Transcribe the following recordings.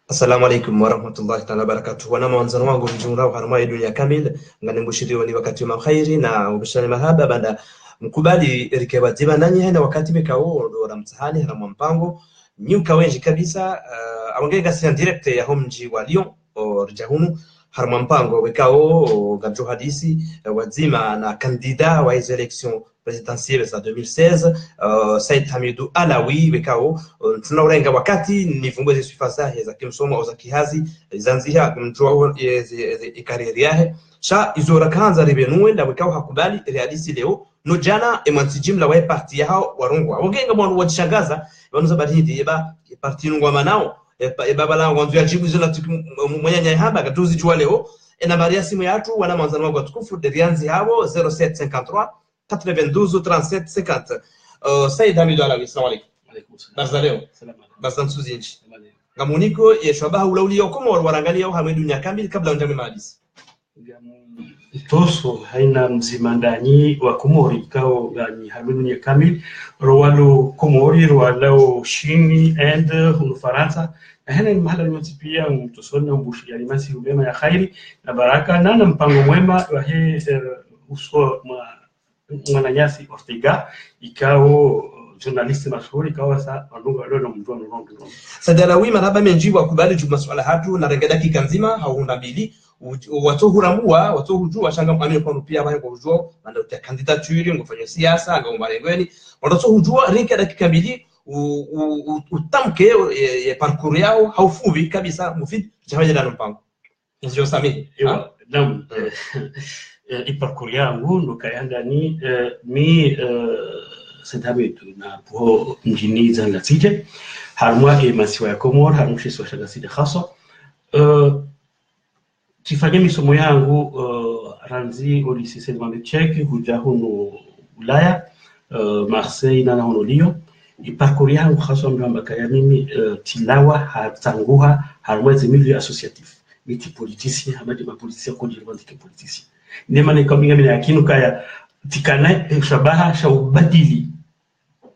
Assalamu alaikum warahmatullahi ta'ala barakatuh. Wana mwanzano wangu mjumla wa harma dunia kamil ngani mbushiriwa ni wakati wa khairi na ubishani mahaba banda mkubali rikewa tiba nanyi hena wakati mikao ndo mtihani hana mpango nyuka wenji kabisa awangega si direct ya homji wa Lyon rjahunu harma mpango wekao gadjo hadisi wazima na kandida wa hizo election présidentielle za 2016 Said Hamidou Alawi wekao tunaurenga wakati ni vumbuzi sifaza za kimsomo au za kihazi zanziha mjua ikariri yahe sha izora kanza ribenue na wekao hakubali realisi leo no jana emantsijimla wa parti yao warungwa wagenga mwana wachangaza banuza badidi eba parti ngwa manao eba bala ngwanzu ya jibu zona mwenyanya haba gatuzi chwa leo ena baria simu yatu wana manzano wangu tukufu derianzi hao 0753 92 37 50 Said Hamidou Alawi assalamu alaykum. Alaykum salam. Barzaleo. Salam. Barzan suzinji. Ngamuniko yeshwabaha ulauli yokomo warangalia au hamedu nyakambili kabla unjame maadisi. Toso haina mzimandanyi wa Komori kao gani hamedu nyakambili rowalo Komori rowalo Shini and Ufaransa hena ni mahala nyotipia mtosoni mbushi ya limasi ubema ya khairi na baraka na mpango mwema wa hii uso Mwananyasi Ortega ikao journaliste mashuhuri ikawa sa wanunga leo mjua nrongo. Sadalawi maraba menjiwa kubali juma swala hatu na regeda kikanzima hauna mbili watu huramua watu hujua shanga mwamini kwa pia wao kujua ndio candidature ngofanya siasa ngao marengweni watu hujua regeda kikabili utamke ya parcours yao haufuvi kabisa mufid jamaa na mpango. Ndio sami. Naam. Iparcours yangu ndo kaenda ni mi sentabetu na po mjini za ngatije harmwa masiwa ya Komor harmshi swa shagaside khasa tifanye misomo yangu ranzi au lycée Selman Tchèque huja huno Ulaya Marseille na huno Lyon iparcours yangu khasa mbamba kaya mimi tilawa hatanguha harmwa zemili associatif miti politicien hamadi ma politicien ko dirivantike politicien nemane kabinga mina yakinu kaya tikana shabaha shaubadili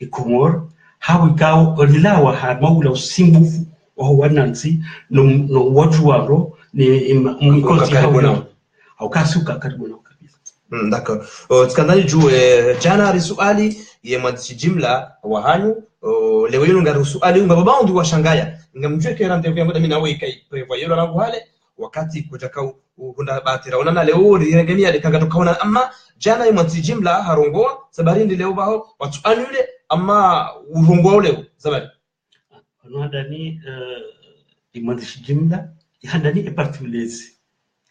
Komor hawikao rilawa ha maula usimbufu wa wanansi no watu waro ni mkozi hauna au kasuka karibu na kabisa. D'accord. Tukandani juu jana risuali ya mwandishi jimla wa hanyu leo yenu ngaru suali mbaba ndio washangaya ngamjue kera ndio yangu mimi nawe kai prevoyero rangu hale wakati kujaka hunda batira onana leo rirengenia likanga tukaona ama jana ya mwandishi jimla harongoa sabarindi leo bao watu anule ama urungo leo zabari anadani mwandishi jimla yandani epartulezi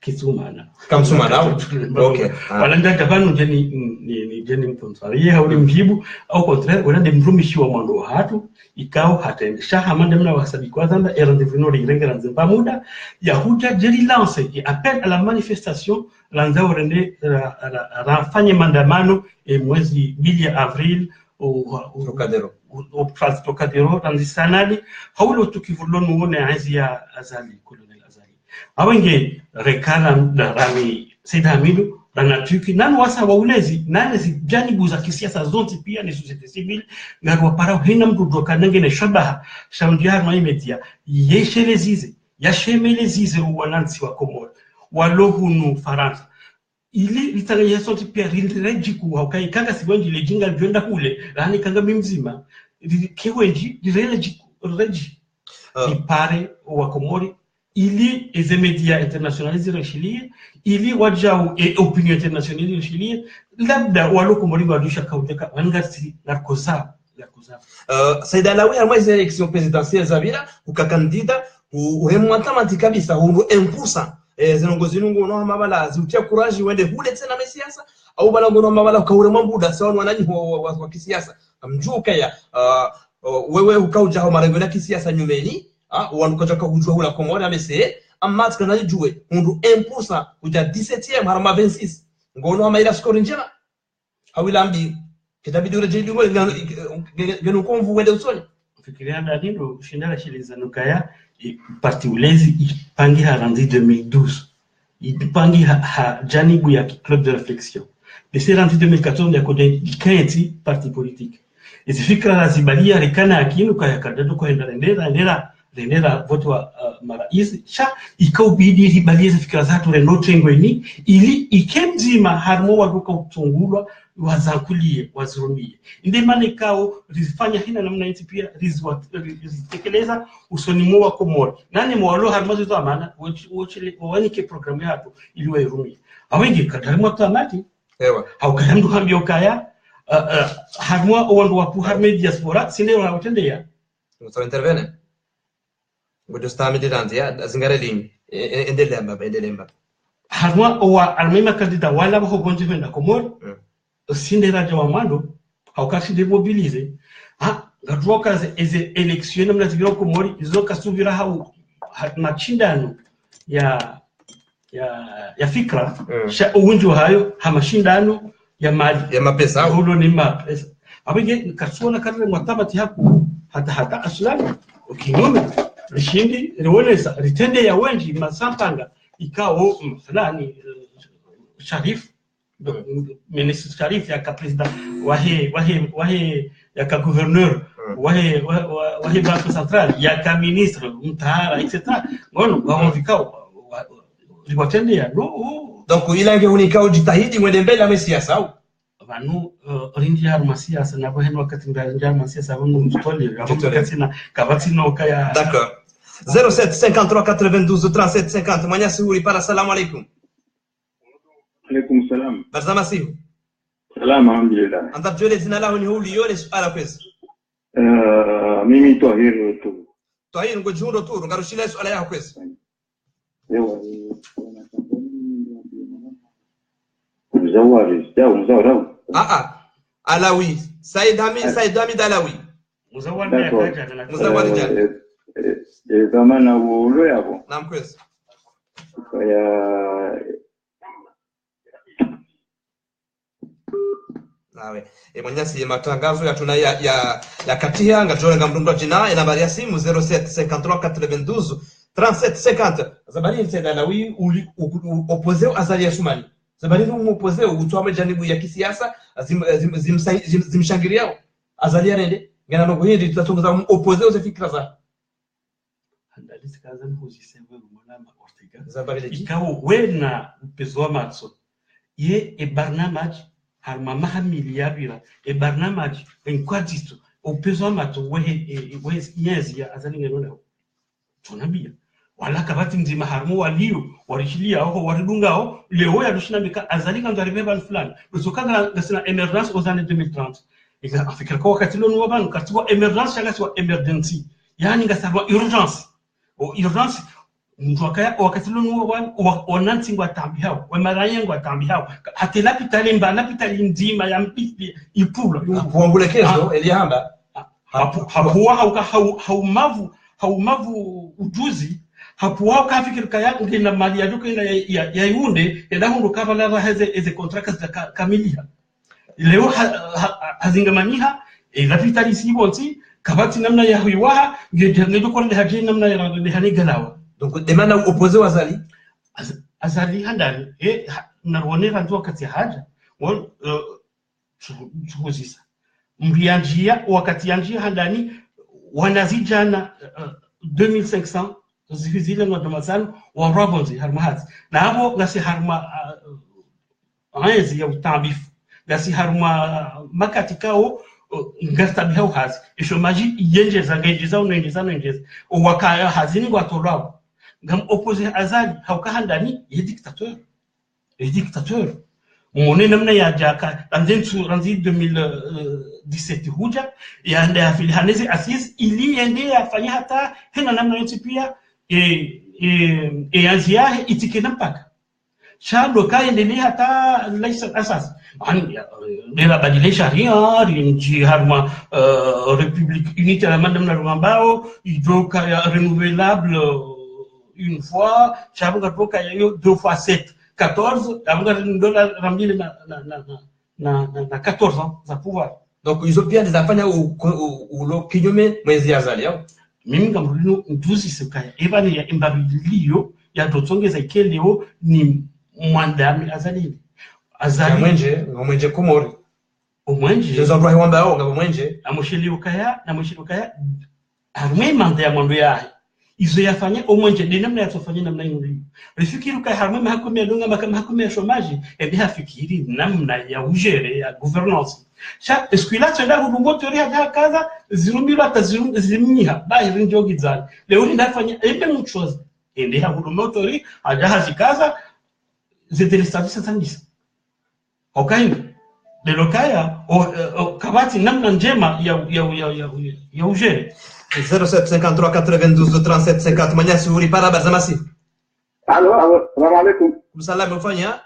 kisumana kamsumana okay walanda tabanu jeni mtonsari hauli mjibu au contraire walande mrumishi wa mwando hatu ikao hataendesha hamanda mna wasabi kwa zamba erandevino ringera nzemba muda yahuja jeri lance et appel à la manifestation lanzao rende rafanye maandamano mwezi 2 avril au Trocadero tanzisanali haulo tukivulo nuone azi ya azali colonel azali awenge rekala darami Said Hamidou ranatuki nani wasa wa ulezi nani zijani buza kisiasa zote pia ni societe civile ngaro para hina mdudu kanenge na shabaha shaundia ma media yeshelezize yashemelezize wanansi wa Komoro walohunu Faransa ili litanganya sote pia rilejiku haukai kanga sigonji lejinga vyenda kule rani kanga mimzima kiwenji rilejiku reji ipare wa Komori ili eze media internationalize reshilie ili wajao opinion internationalize reshilie labda walo Komori wadusha kauteka wangasi narkoza Said Alawi ya mwezi election présidentielle zabira ukakandida uhemwantamati kabisa huru 1% zinongozi nungu no mabala ziutia courage wende hule tena mesiasa au bala ngono mabala ukaure mambuda sawa wanaji wa kisiasa amjuka ya wewe ukauja ho marengo na kisiasa nyumeni wanukaja kujua hula Komori amese amma tukanaji juwe mundu 1% uja 17e harama 26 ngono amaira score njema hawilambi kitabidi urejendi ngo ngeno konvu wende usoni fikiria ndadindo shindala shiliza nukaya parti ulezi ipangi harandi 2012 ipangi janibu ya club de réflexion de randi 2014 ya kode ikenti parti politique et fikra la zibalia rekana akinu kaya kadado ko endera renera vote wa marais sha ikaubidi ribalize fikira zatu reno tengweni ili ikemzima harimo waruka utungulwa wazakulie wazurumie ndemane kao rizifanya hina namna hizi pia rizitekeleza usoni wa Komori nani mwalo harimo zo amana wanike programu yapo ili wairumie awengi katarimo tamati ewa haukayandu hambio kaya harimo wandu wapu harme diaspora sinde wanatendea so intervene ngoja stamidi randia zingarelini endelemba harimo wa armema kandida wala ho gonje kwenda Komori sinde raja wa mando haukashi demobilize ngatwoka eze election namna zibiro Komori izoka suvira hau mashindano ya fikra sha uwinjo hayo mashindano ya mali ya mapesa hulo ni mapesa abenge kasuona kadri mwatamati hapo hata aslani ukinyume rishindi riweleza ritende ya wenji masampanga ikao fulani Sharif ministre Sharif ya ka president wahe ya ka gouverneur wahe banque centrale ya ka ministre mtahara etc ngono wao riwatende ya no donc ilange unikao jitahidi mwende mbele ama siasa au vanu rindiar masiasa na bohen wakati ndio masiasa wangu mtole wakati na kabati no kaya d'accord 07 53 92 37 50 mwanya sihuri para salamu alaykum alaykum salam barzama sihu salam alhamdulillah anta jole zina lao ni huli yole suala kwezi mimi Tahir tu Tahir ngojundo tu ngarushile suala yako kwezi ewa mzawari jao mzawara Alawi Said Hamid Alawi mzawari jana kama na ulo yako naam kwezi nawe mwenyasi matangazo ya tuna ya katia ngajole ngamdundo jina nambari ya simu 07 53 92 37 50 zabari Said Alawi opposé Azali Assoumani zabari opposé utwame janibu ya kisiasa zimshangiriao Azali arende ngana no kuhindi tutatongoza opposé aux fikra za handalisi kaza mhuzisema mwana Ortega zabari ikawo wena upezwa matso ye barnamaj harma mahamiliyabira barnamaj enkwadisto upezwa matso we nyezi ya Azali ngeno tunabia wala kabati mzima harmu walio warishilia au waridungao leo ya dushinamika Azali kama zaribeba fulani usokanga ngasina emergence aux années 2030 ika afika kwa wakati leo nuwa katiwa emergence shanga siwa emergency yani ngasarwa urgence urgence mtwakaya wakati leo nuwa wanansi ngwa tambi hao wemaranye ngwa tambi hao atela pitali mbana pitali ndima ya mpipi ipula kuambule kesho elihamba hapo haumavu ujuzi hapo wao kafikirika yako ngina mali ya duka ya yunde ndaho ndokava la eze contracts za kamilia leo hazingamaniha rapitali sibonsi kabati namna ya huiwaha ngedo kwa haje namna ya hanigalawa donc demanda opposé wa Azali handani narwonera ndo wakati haja won chuzisa mbianjia wakati yanjia handani wanazijana 2500 zile ndo mazalo wa robonzi harmahat na hapo ngasi harma aezi ya utambifu ngasi harma makati kao ngasta hao hazi ishomaji yenjeza ngejeza unengeza wakaya hazini watolao ngam opposé Azali haukahandani ye dictateur mone namna ya jaka ranzi 2017 huja yaende afili hanezi assise ili ende afanya hata hena namna yote pia azia itikena mpaka shado kaendelea hata laisa asas ndio badile sharia nchi harma république unitaire la madame na Rwambao idoka ya renouvelable une fois chabuka toka hiyo 2 fois 7 14 abuka dola ramili na 14 ans za pouvoir donc ils ont bien des afanya ulo kinyume mwezi Azali yao mimi ngamrudino nduzi sekaya ebani ya imbabilio ya dotsongeza ikeleo ni mwandami Azali mwenje Komori omwenje les endroits wamba ngabo mwenje amushiliukaya arme mande ya mwando yahe izoyafanya omwenje de namna yatofanya namna hiyo. Rifikiri kwa harma mahakama ya donga mahakama ya shomaji ende hafikiri namna ya ujere ya governance. Sha eskwila tenda hudumbo tori hata kaza zirumira tazimniha bahiri njogizana. Leo ndafanya ende mchoza ende hudumbo tori aja hazikaza zitelestafisa sandisa. Okaini lelo kaya kabati namna njema ya ujere 0753923750 Manyasi uri para Barzamasi. Allo, salamu alaikum. Msalamu ufanya?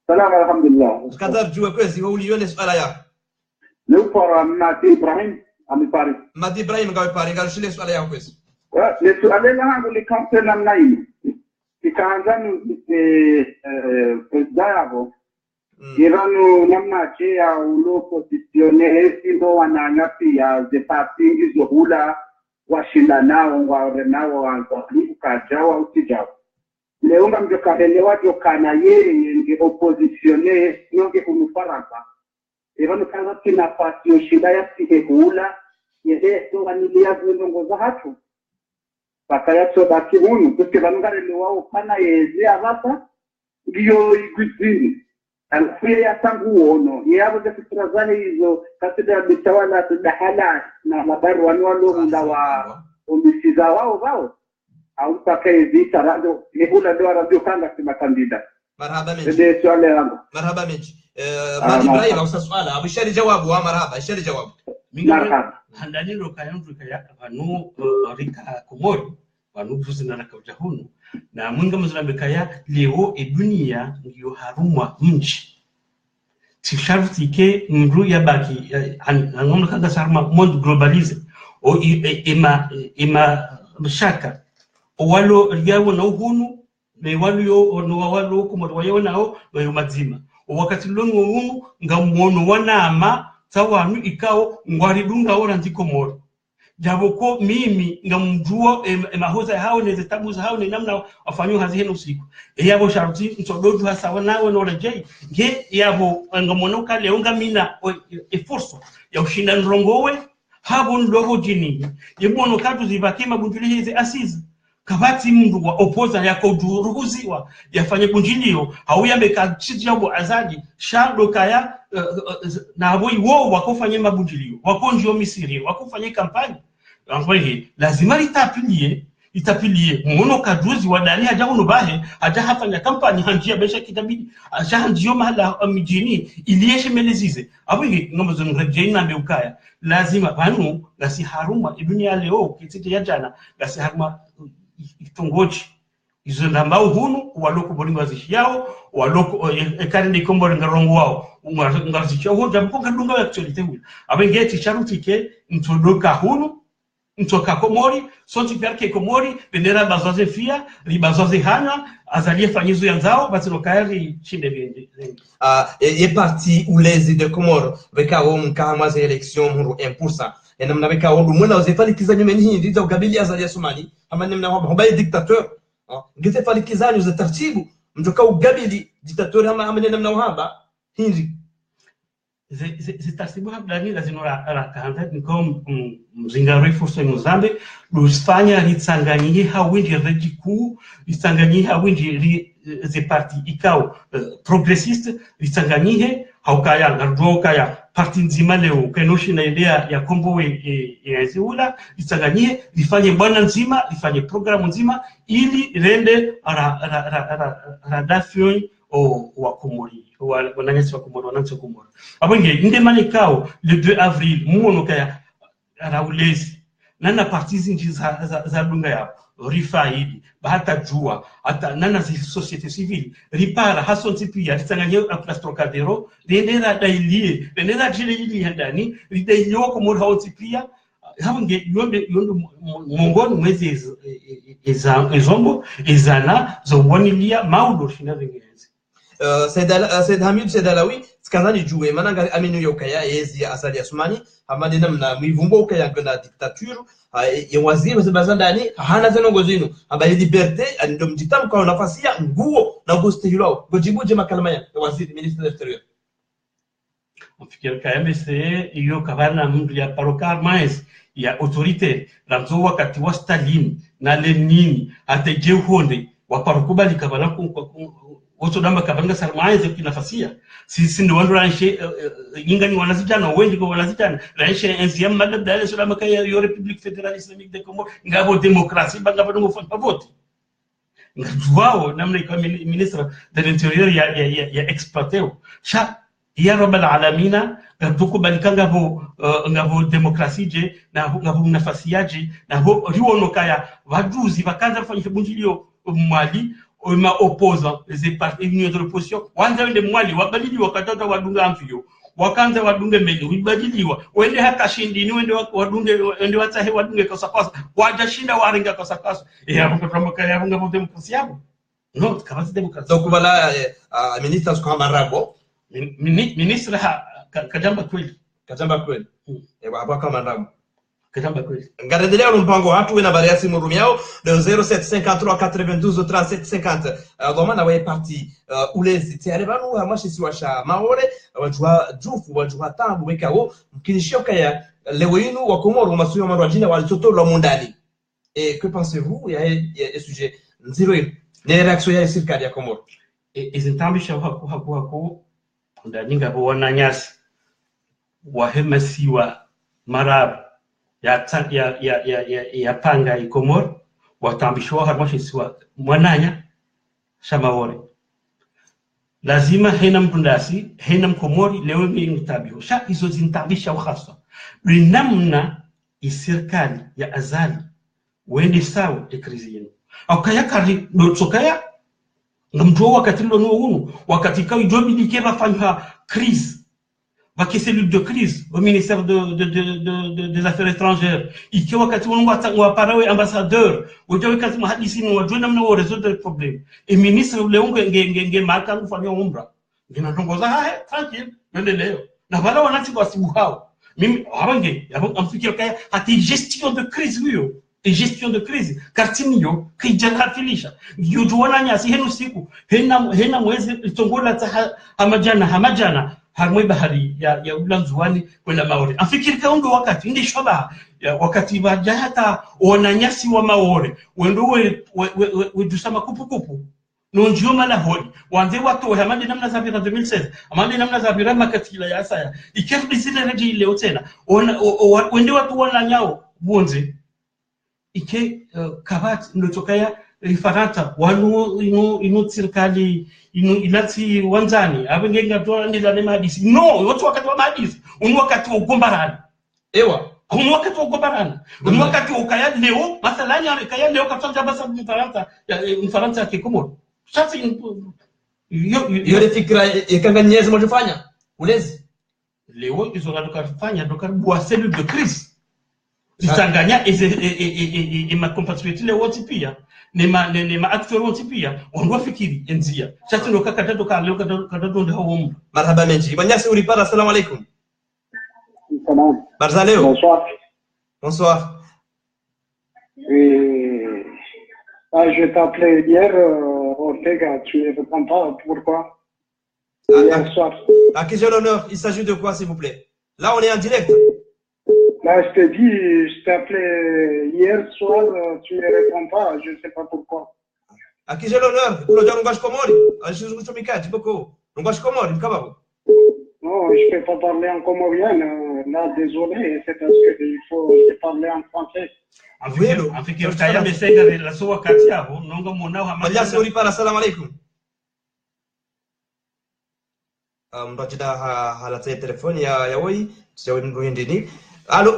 Salamu alhamdulillah. Kadar jua kwezi ulione swala yako. Leo para Mati Ibrahim amepari. Mati Ibrahim ngawe pare garushile swala yako kwezi. Le swala langu likampe namna hii. Ikaanza ni presidao. Iranu namna ya ulo positione ndo wananya pia ze parti hizo hula washinda nao nao wanzalifu kajawa usijao. Leo mjokahelewa jokana yeye nge oppositione nonge kunufaraka. Iranu kaza kina pati yoshida ya sihe hula yede ndo wanilia zindongo za hatu. Pakaya sobaki hunu tuke vanungarelewa upana yeze avata ngiyo igwizini. Alfuya ya tangu ono yabo za kutrazani hizo katika bitawala tudahala na mabaru wanu wa umisiza wao au pakae vita rado yehula doa radio kanga kama kandida. Marhaba menji. Ndio swali langu. Marhaba menji. Madi Ibrahim au swala abishari jawabu wa marhaba ishari jawabu. Marhaba. Handani ro kayandu kaya vanu rika komori vanu buzina na kauja hunu. Na mwinga mzulambekaya leo edunia ngiyo harumwa mji. Tisharutike mru ya baki angono kanga sarma monde globalisé o ima mshaka o walo yawo na uhunu me walo yo no walo kumoto wayo nao bayo mazima o wakati longo hunu ngamuono wanama tawanu ikao ngwaridunga ora ndiko moro jaboko mimi ngamjua mahoza hao ne zitabu hao ne namna wafanyo hazi heno usiku yabo sharuti ntodoju hasa wanawe no rejei nge yabo ngamonoka leonga mina eforso ya ushinda nrongowe habo ndogo jini yemono katu zivakema bunjuli hizi asizi kabati mndu wa opoza yako duruhuziwa yafanye bunjilio hauyambe kachiji yabo azadi shado kaya na aboi wao wakofanya mabunjilio wakonjio Misiri wakofanya kampani ambaye lazima itapilie muono kaduzi wadani haja unubahe haja hafanya kampani hanjia besha kitabidi haja hanjio mahala mijini iliyeshe melezize abui ngomozo ngrejina beukaya lazima banu gasi haruma dunia leo kitete ya jana gasi haruma itongoji izo ndambao hunu waloko bolingo zishiyao waloko ekari kombo ngarongo wao ngazicho ho jambo kadunga actuality hulu abengeti charutike ntodoka hunu ntoka komori sonti perke komori benera bazoze fia ribazoze hana azalie fanyizo yanzao batino kairi chinde bende ye parti ulezi de Komoro bekawo mkama za election huru 1% namna bekawo dumuna uzefalikiza nyumeni hii za ukabili azalia Somali ama namna hobai dictateur ngeze falikizanyo za taratibu mtoka ukabili dictateur ama namna uhaba hindi zitasibu habdani lazima rakanda niko mzinga refu so Mozambe lusfanya litsanganyie hawindi rejiku litsanganyie hawindi ze parti ikao progressiste litsanganyie haukaya ngardo kaya parti nzima leo kenoshi na idea ya kombowe ya ziula litsanganyie lifanye bwana nzima lifanye programu nzima ili rende radafio o wakomori wananyasi wakomori wanansi wakomori abonge nde manikao le 2 avril muono kaya raulezi nana partizi nji za dunga yao rifaidi bahata jua hata nana zi societe civile ripara hasonti pia ritanganye aplastocadero rendera dailie rendera jili handani ridailio komori hauti pia hawange yombe mongoni mwezi ezombo ezana zobonilia maudo shinavengezi Said Hamid Said Alawi skazani juwe mananga aminu yokaya yezi asali ya Sumani hamadi namna mivumbo ukaya ngana dictature ya waziri wazibazandani hana zenongo zinu habari liberte ndo mjitamu kwa nafasi ya nguo na gusto hilo gojibu je makalama ya waziri ministre de l'extérieur Nafikiri KMC hiyo kavana mtu ya paroka mais ya autorité ramzo wakati wa Stalin na Lenin ateje honde wa parokubali kavana wote damba kavanga sarmaize kinafasia sisi ndio wando ranshe ingani wanazijana wengi kwa wanazijana ranshe NCM madam dale sura makaya yo Republique Fédérale Islamique de Comores ngabo démocratie banga bado mfanya vote ngajwao namna ikawa ministre de l'intérieur ya exploiteo sha ya rabbal alamina ngakubalikanga ngabo demokrasi je na ngabo nafasi yaje na riwono kaya wajuzi bakaanza kufanya bunjilio mwali ma opposant les partis union de l'opposition wanza wende mwali wabadili wakatata wadunga amfio wakaanza wadunge mbele wibadiliwa wende hata shindini wende wadunge wende watahe wadunge kosa wajashinda warenga kosa hapo kwa kaya hapo ngabo demokrasi yao no kama demokrasi donc voilà ministre Skamba Rabo ministre kajamba kweli hapo kama Rabo kajamba kweli ngarendelea mpango watu na bari ya simu room yao de 0753923750 dhamana wa parti ulezi tayari banu amashi siwasha maore wajua jufu wajua tambu wekao mkinishoka ya leo yinu wa Komoro masuyo marwajina walitoto la mondani et que pensez-vous il y a sujet nziro les réactions ya serikali ya Komoro izintambisha hapo ndaninga bo wananyasi wahemasiwa marabu ya panga ikomor watambishwa harmashi siwa mwananya shamawore lazima hena mpundasi hena mkomori leo ngitabio sha hizo zintabisha uhaswa linamna iserikali ya azali wende sawa ekrizi yenu akaya kari notsokaya ngamjo wakati ndo unu wakati ka ijobi dikeba fanya crise va que cellule de crise au ministère des Affaires étrangères ikiwa wakati wa parawe ambassadeur wajawe kazi mahadisi ni wajua namna wa résoudre le problème et ministre leo ngenge maka kufanya umra nginatongoza hae tranquille nende leo na wala wanati kwa sibu hao mimi habange amfikira kaya hati gestion de crise huyo et gestion de crise kartimio kijana filisha yujua nyasi henu siku hena mwezi itongola ta hamajana harmwe bahari ya ulanzuani kwenda Maore afikiri kaungo wakati ndi shoba wakati baada hata wananyasi wa Maore wendo we dusama kupu nonjio mala holi wanze watu hamadi namna za vira 2016 amadi namna za vira makatila ya saya ikirudi zile reji leo tena wende watu wananyao bonze ike kabati ndotokaya rifarata wanu inu serikali ilati wanzani abengenga toa ndila mahadisi no watu wakati wa mahadisi wakati wa ugombarani ewa wakati wa ugombarani wakati ukaya leo mathalani akaya leo katanja basa mfaransa ya Komoro sasa yole fikra ikanganyezi mojofanya ulezi leo izo kufanya doka bwa cellule de crise Tanganya et ma compatriote wote pia ni ma acteur wote pia wangwa fikiri enzia sasa ndo kakatato ka leo katato ndo hawo marhaba menji banyasi ulipara assalamu alaykum salam barza leo bonsoir je t'appelais hier Ortega tu ne réponds pas pourquoi hier soir à qui j'ai l'honneur il s'agit de quoi s'il vous plaît là on est en direct. Là, je te dis, je t'appelais hier soir, tu ne me réponds pas, je ne sais pas pourquoi. À qui j'ai l'honneur? Pour le dire Lungash Komori. Je suis Mika, tu peux quoi? Lungash Komori, Mkababo. Non, je ne peux pas parler en comorien. Là, désolé, c'est parce qu'il faut parler en français. Afikiri kaya mesega la sowa kati yao, nongo monao hamada. Banyasi ulipara, assalamu alaikum. Mrajida halataya telefoni ya woi, siya windini. Allô?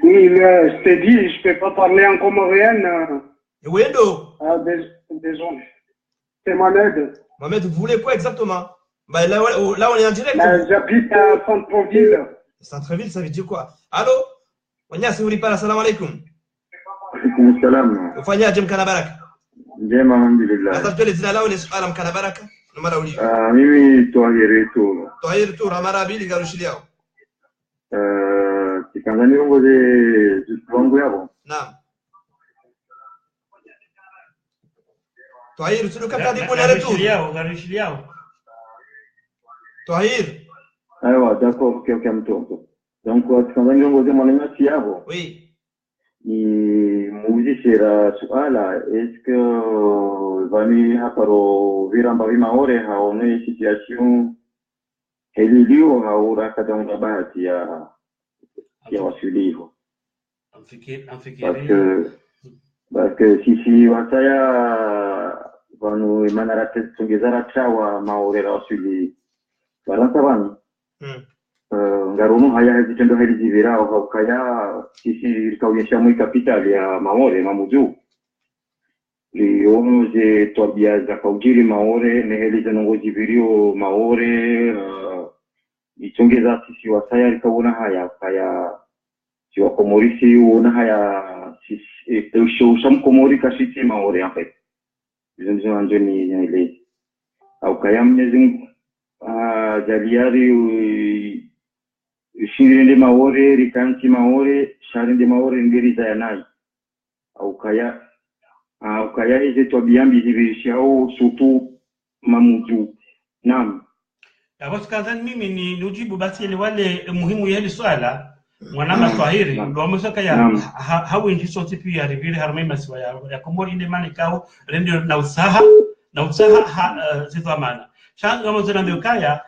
Oui, je t'ai dit, je ne peux pas parler en comorienne. Oui, désolé. C'est Mohamed. Mohamed, vous voulez quoi exactement? Bah, là, on est en direct. J'habite à Centre-Ville. Centre-Ville, ça veut dire quoi? Allô? Wanya, si vous voulez pas, salam alaikum. Salam. Ufanya jem kana baraka. Jem alhamdulillah. Atafute zina lao ni suala mkana baraka. Numara uli. Mimi Tohiri tu. Tohiri tu, ramara bili garushili yao. Kikanzani ngoje wangu yabo. Naam. Tohiri tu kama kadi kuna retu. Garushili yao. Tohiri. Aiwa, d'accord, ok, mtongo. Donc tukaanza ngiongozi mwananyati yao. Oui. Ni muuzi sera suala est-ce que vani haparo viramba vimaore haone situation elilio haura kada una bahati ya wasuliho. Parce que si wasaya vanu manara tungezara chawa maore la wasuli balanta vani. Ngaruno haya zitendo helizivira au kaya sisi kaonyesha mwi capital ya Maore Mamudu liono je tobia za kaujiri Maore ne heliza nongozi virio Maore itongeza sisi wasaya likaona haya kaya siwa komorisi uona haya sisi teusho samkomori kasiti Maore en fait bizonzo anjoni ile au kaya mnyezi jaliari shirinde Maore rikanti Maore sharinde Maore ngiriza yanai au kaya hizo tobiambi zibirisha au surtout Mamudu. Naam. Basi kadhani mimi ni nujibu basi ile wale muhimu ya hili swala mwanama Swahili ndio amesaka ya hawe ndiso tipi ya rivile harmema siwa ya komori inde mani kao rendio na usaha zithamana shanga mzana ndio kaya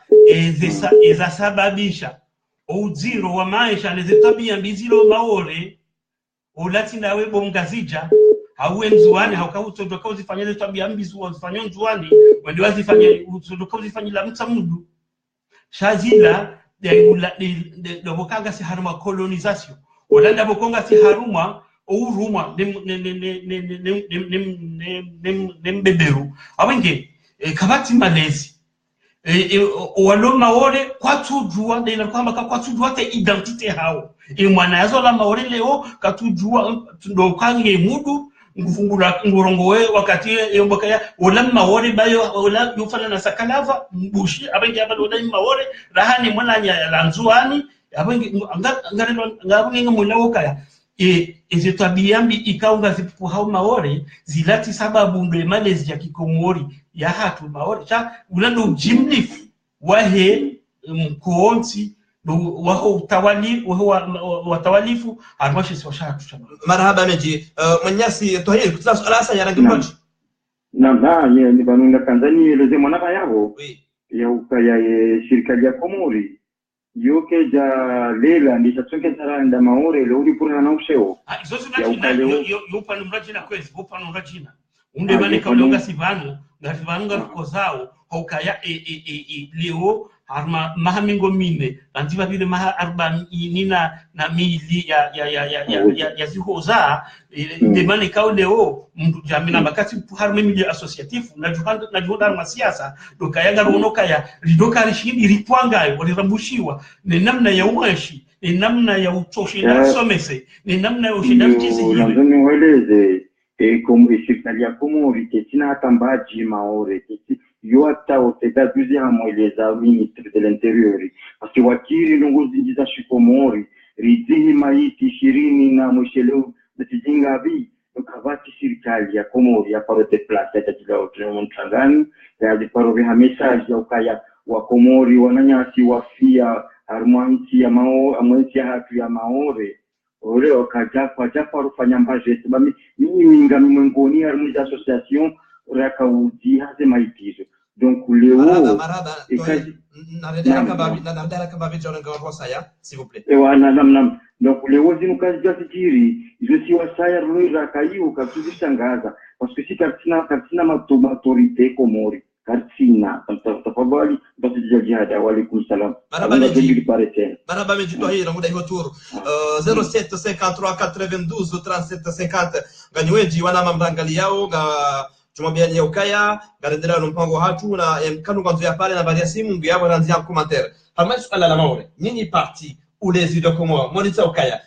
ezasababisha uziro wa maisha nezitabia mbizilo Maore ulati nawe bomgazija hawe nzuani haukautodoka uzifanyele tabia mbizu uzifanywe nzuani wende wazifanye utodoka uzifanyila mtamudu shazila de bokaga si haruma colonisation olanda bokonga si haruma uruma nembeberu abenge kabati malezi walo Maore kwatujua ndio kwamba kwatujua te identity hao mwana yazo la Maore leo katujua ndo kange mudu ngufungula ngorongo we wakati yomboka ya wala Maore bayo wala yofana na sakalava mbushi abenge aba wala Maore rahani mwana nya lanzuani abenge ngabenge mwelawo kaya ezetabiyambi ikaunga zipu hao Maore zilati sababu ndo malezi ya kikomori ya hatu Maore cha ulando jimlifu wahe mkuonti waho utawali watawalifu arwashi swashatu chama marhaba meji manyasi tohiri kutlas alasa ya rangi moja na ni banunga Tanzania leze mwanaka yao ya ukaya shirika ya Komori yoke ja lela ndisha tunke taranda Maore le uri pura na usheo zote yo panu mrajina kwezi bo panu mrajina unde bane kaulonga sivano ngativanunga rukozao hokaya leo harma mahamingo mine antiba vile maha arba nina na mili ya zihoza ndemane kao leo mtu jamina makati harma mili associative na juhanda na siasa dokaya garonoka ya lidoka rishindi ripwangayo walirambushiwa ni namna ya uwashi ni namna ya utoshi na somese ni namna ya ushindani jinsi hili weleze comme shirikali ya Komori ketina hatambaji Maore kiti yoata oteda duzi hamweleza ministre de l'intérieur parce que wakiri ndongozi njiza shikomori rizihi maiti 20 na mwishelo natijinga bi ukavati shirikali ya Komori ya paro de place ya tila otremo mtangani ya paro vya message ya ukaya wa Komori wananyasi wafia harmanti ya Maore amwensi ya hatu ya Maore ole okajafa rufanya mbaje sababu mimi minga mngoni harmonize association rakaudi haze maitizo donc leo maraba nadara kababi jona ngwa saya s'il vous plaît nam donc leo zinu kazi jasitiri je suis wasaya ruira kayu kakuzishangaza parce que si katina autorité Komori Karsina tafadhali basi jihada wa alaykum salam maraba meji tohira muda hiyo tour 0753923750 nganyweji wana mamrangali yao ga tumwambia ni ukaya garedera mpango hatu na kanu kwanza ya pale na baada simu ndio hapo anaanzia commentaire kama swala la Maore nini parti ulezi de Komoro monita ukaya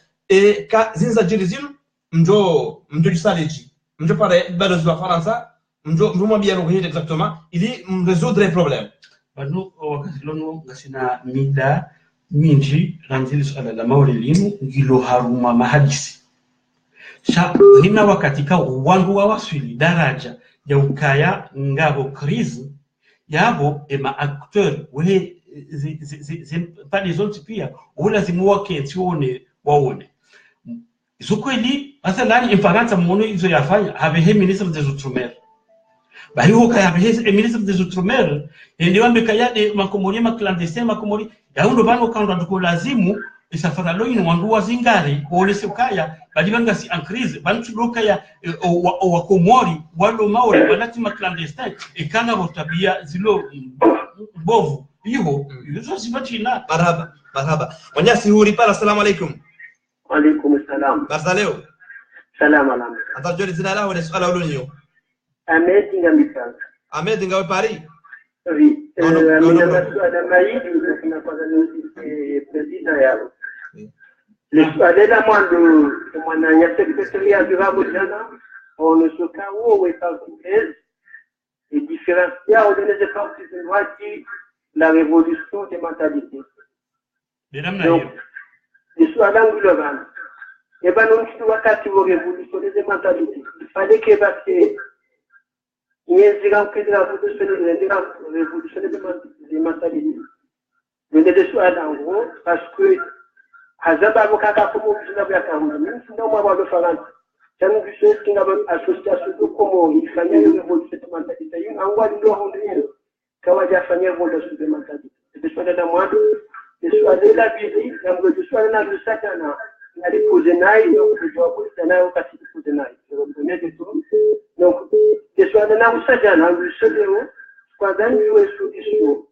ka zinza jirizinu mjo jisaleji mjo pare balozi wa Faransa mjo mwambia no hili exactement ili résoudre les problèmes bano wakati lono ngasina mida minji ranzili swala la Maore limu ngilo haruma mahadisi sha hina wakati ka wangu wa waswili daraja ya ukaya ngabo krizi yabo ema acteur we pande zote pia lazima waketione waone zukweli mathalan Mfaransa mmono hizo yafanya habe ministre des outre-mer bali hoka habe ministre des outre-mer ndio ambeka yade makomori clandestin makomori yaundo bano kando ndiko lazimu isafara lo ino wandu wazingari olese ukaya bali banga si en crise bantu lokaya wa komori walo maori banati clandestin ikanga rotabia zilo bovu hiyo sifatina marhaba Mwenyasi huri pala. Assalamu alaikum. Alaikum salam. Barsaleo. Salam alam. Atajoli zina lao ni swala ulunyo. Ahmed Ngamisa. Ahmed Ngawe Paris. Oui. Ada maidi kuna kwa ni president yao. Adela mwana ya secrétariat du Raboujana on ne se cawo et pas française et différencier au donner des parties de droite la révolution des mentalités. Donc, les soignants global. Et ben non tu vois quand tu vois révolution des mentalités. Il fallait que parce que il y a des révolution des mentalités. Mais les soignants en gros parce que Hazaba Bokaka comme je n'avais pas même si non moi le Faran. J'aime que ce qui n'a pas association de comment il fallait une révolution des mentalités. Il y a un roi de l'Orient. Quand il y a fait une révolution des mentalités. C'est des soignants dans moi. Les soignants la visite, les soignants de Satana. Il y a des cousinats, donc je dois vous donner au passé de cousinats. Je vais vous donner des trucs. Donc, les soignants de Satana, le seul héros, quand on joue solution,